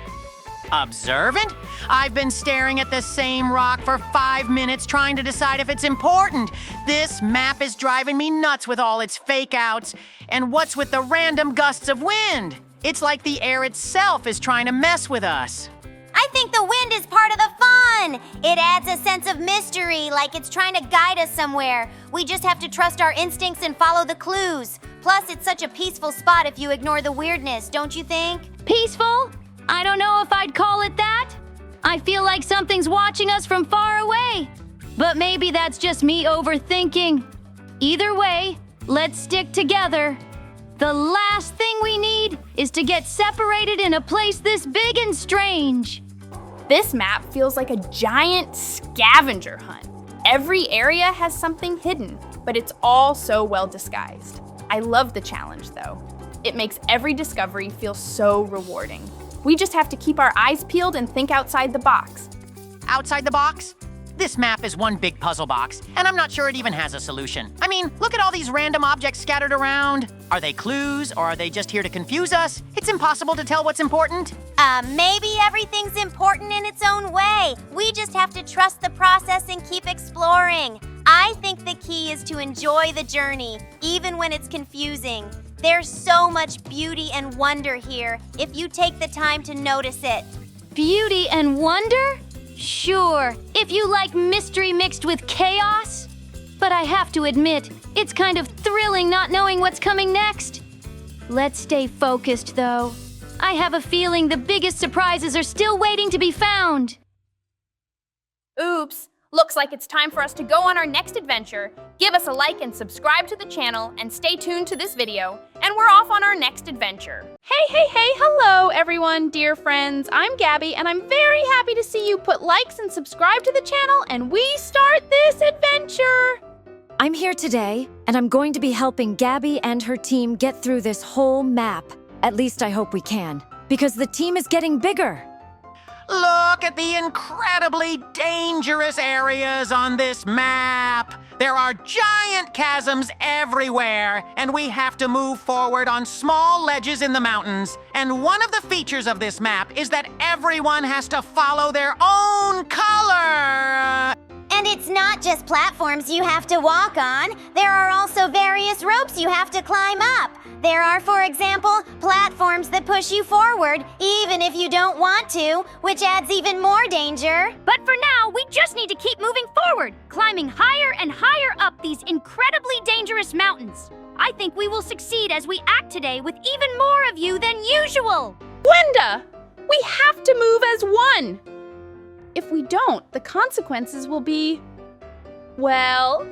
Observant? I've been staring at the same rock for 5 minutes trying to decide if it's important. This map is driving me nuts with all its fake outs. And what's with the random gusts of wind? It's like the air itself is trying to mess with us. I think the wind is part of the fun. It adds a sense of mystery, like it's trying to guide us somewhere. We just have to trust our instincts and follow the clues. Plus, it's such a peaceful spot if you ignore the weirdness, don't you think? Peaceful? I don't know if I'd call it that. I feel like something's watching us from far away. But maybe that's just me overthinking. Either way, let's stick together. The last thing we need is to get separated in a place this big and strange. This map feels like a giant scavenger hunt. Every area has something hidden, but it's all so well disguised. I love the challenge, though. It makes every discovery feel so rewarding. We just have to keep our eyes peeled and think outside the box. Outside the box? This map is one big puzzle box, and I'm not sure it even has a solution. I mean, look at all these random objects scattered around. Are they clues, or are they just here to confuse us? It's impossible to tell what's important. Maybe everything's important in its own way. We just have to trust the process and keep exploring. I think the key is to enjoy the journey, even when it's confusing. There's so much beauty and wonder here, if you take the time to notice it. Beauty and wonder? Sure, if you like mystery mixed with chaos. but I have to admit, it's kind of thrilling not knowing what's coming next. Let's stay focused, though. I have a feeling the biggest surprises are still waiting to be found. Oops, looks like it's time for us to go on our next adventure. Give us a like and subscribe to the channel and stay tuned to this video, and we're off on our next adventure. Hey, hello everyone, dear friends. I'm Gabby, and I'm very happy to see you put likes and subscribe to the channel, and we start this adventure. I'm here today, and I'm going to be helping Gabby and her team get through this whole map. At least I hope we can, because the team is getting bigger. Look at the incredibly dangerous areas on this map. There are giant chasms everywhere, and we have to move forward on small ledges in the mountains. And one of the features of this map is that everyone has to follow their own color. And it's not just platforms you have to walk on. There are also various ropes you have to climb up. There are, for example, platforms that push you forward, even if you don't want to, which adds even more danger. But for now, we just need to keep moving forward, climbing higher and higher up these incredibly dangerous mountains. I think we will succeed as we act today with even more of you than usual. Gwenda, we have to move as one. If we don't, the consequences will be, well,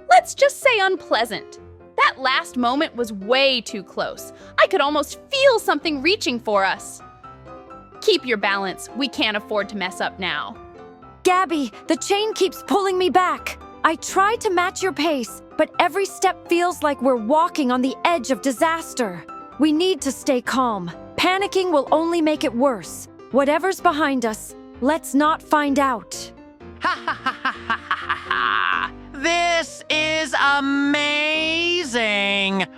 let's just say unpleasant. That last moment was way too close. I could almost feel something reaching for us. Keep your balance. We can't afford to mess up now. Gabby, the chain keeps pulling me back. I try to match your pace, but every step feels like we're walking on the edge of disaster. We need to stay calm. Panicking will only make it worse. Whatever's behind us, let's not find out. This is amazing!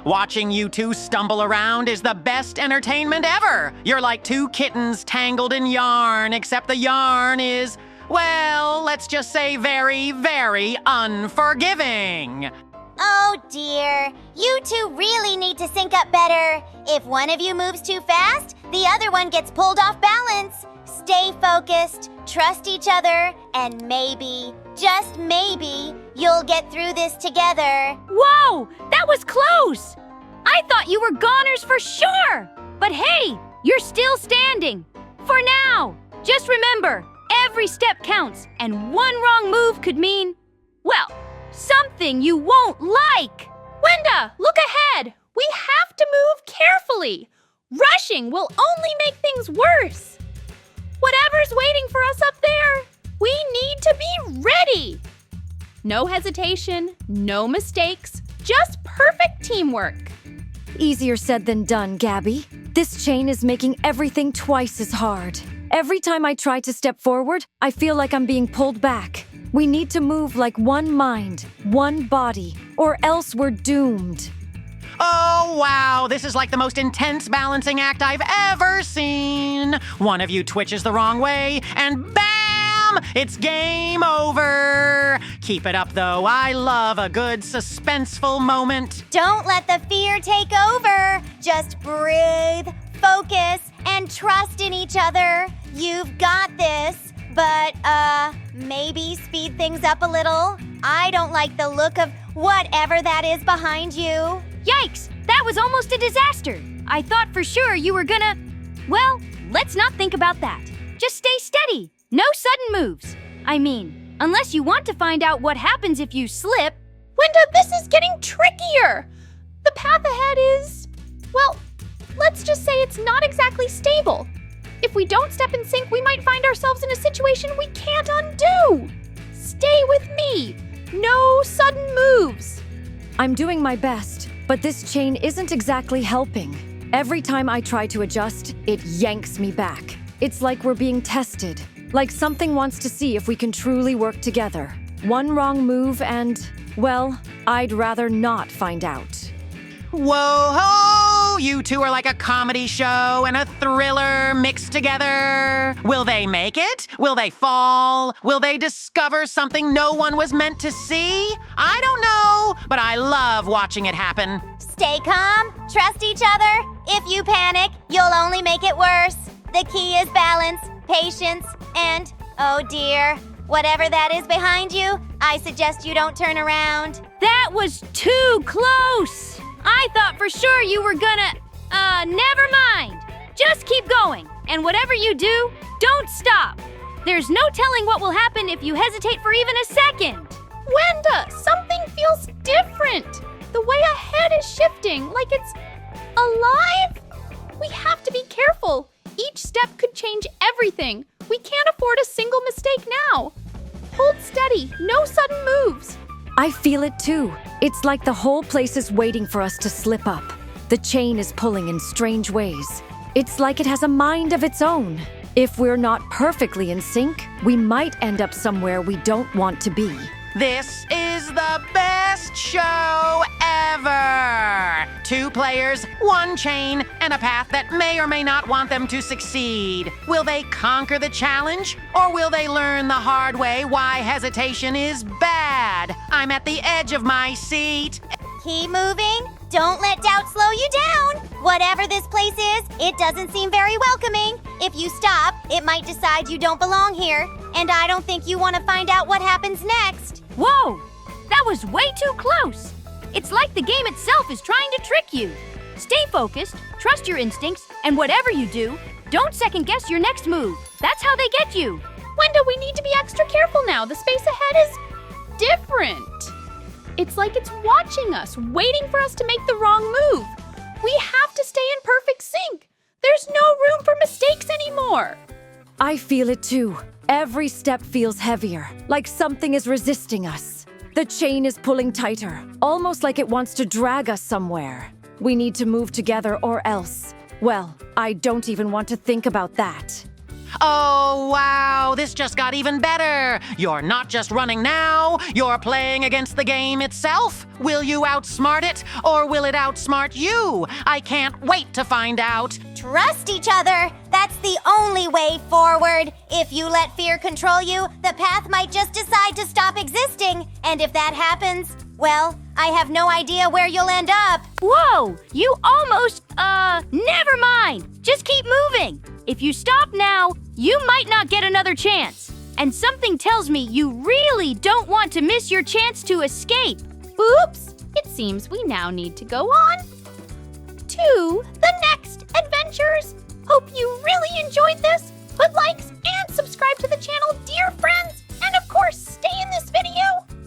Watching you two stumble around is the best entertainment ever! You're like two kittens tangled in yarn, except the yarn is, well, let's just say very, very unforgiving. Oh dear, you two really need to sync up better. If one of you moves too fast, the other one gets pulled off balance. Stay focused, trust each other, and maybe, just maybe, you'll get through this together. Whoa, that was close! I thought you were goners for sure! But hey, you're still standing. For now, just remember, every step counts, and one wrong move could mean, well, something you won't like. Gwenda, look ahead. We have to move carefully. Rushing will only make things worse. Whatever's waiting for us up there, we need to be ready. No hesitation, no mistakes, just perfect teamwork. Easier said than done, Gabby. This chain is making everything twice as hard. Every time I try to step forward, I feel like I'm being pulled back. We need to move like one mind, one body, or else we're doomed. Oh, wow, this is like the most intense balancing act I've ever seen. One of you twitches the wrong way, and bam! It's game over. Keep it up, though. I love a good suspenseful moment. Don't let the fear take over. Just breathe, focus, and trust in each other. You've got this, but, maybe speed things up a little. I don't like the look of whatever that is behind you. Yikes, that was almost a disaster. I thought for sure you were gonna... Well, let's not think about that. Just stay steady. No sudden moves. I mean, unless you want to find out what happens if you slip. Gwenda, this is getting trickier. The path ahead is, well, let's just say it's not exactly stable. If we don't step in sync, we might find ourselves in a situation we can't undo. Stay with me. No sudden moves. I'm doing my best, but this chain isn't exactly helping. Every time I try to adjust, it yanks me back. It's like we're being tested, like something wants to see if we can truly work together. One wrong move and, well, I'd rather not find out. Whoa-ho! You two are like a comedy show and a thriller mixed together. Will they make it? Will they fall? Will they discover something no one was meant to see? I don't know, but I love watching it happen. Stay calm, trust each other. If you panic, you'll only make it worse. The key is balance, patience, and, oh dear, Whatever that is behind you, I suggest you don't turn around. That was too close! I thought for sure you were gonna... never mind. Just keep going, and whatever you do, don't stop. There's no telling what will happen if you hesitate for even a second. Wenda, something feels different. The way ahead is shifting, like it's alive. We have to be careful. Each step could change everything. We can't afford a single mistake now. Hold steady, no sudden moves. I feel it too. It's like the whole place is waiting for us to slip up. The chain is pulling in strange ways. It's like it has a mind of its own. If we're not perfectly in sync, we might end up somewhere we don't want to be. This is the best show ever! 2 players, 1 chain, and a path that may or may not want them to succeed. Will they conquer the challenge, or will they learn the hard way why hesitation is bad? I'm at the edge of my seat. Keep moving. Don't let doubt slow you down. Whatever this place is, it doesn't seem very welcoming. If you stop, it might decide you don't belong here. And I don't think you want to find out what happens next. Whoa! That was way too close! It's like the game itself is trying to trick you. Stay focused, trust your instincts, and whatever you do, don't second-guess your next move. That's how they get you. Wenda, we need to be extra careful now. The space ahead is different. It's like it's watching us, waiting for us to make the wrong move. We have to stay in perfect sync. There's no room for mistakes anymore. I feel it too. Every step feels heavier, like something is resisting us. The chain is pulling tighter, almost like it wants to drag us somewhere. We need to move together or else. Well, I don't even want to think about that. Oh, wow, this just got even better. You're not just running now, you're playing against the game itself. Will you outsmart it, or will it outsmart you? I can't wait to find out. Trust each other. That's the only way forward. If you let fear control you, the path might just decide to stop existing. And if that happens, well, I have no idea where you'll end up. Whoa! You almost, never mind! Just keep moving! If you stop now, you might not get another chance. And something tells me you really don't want to miss your chance to escape. Oops! It seems we now need to go on to the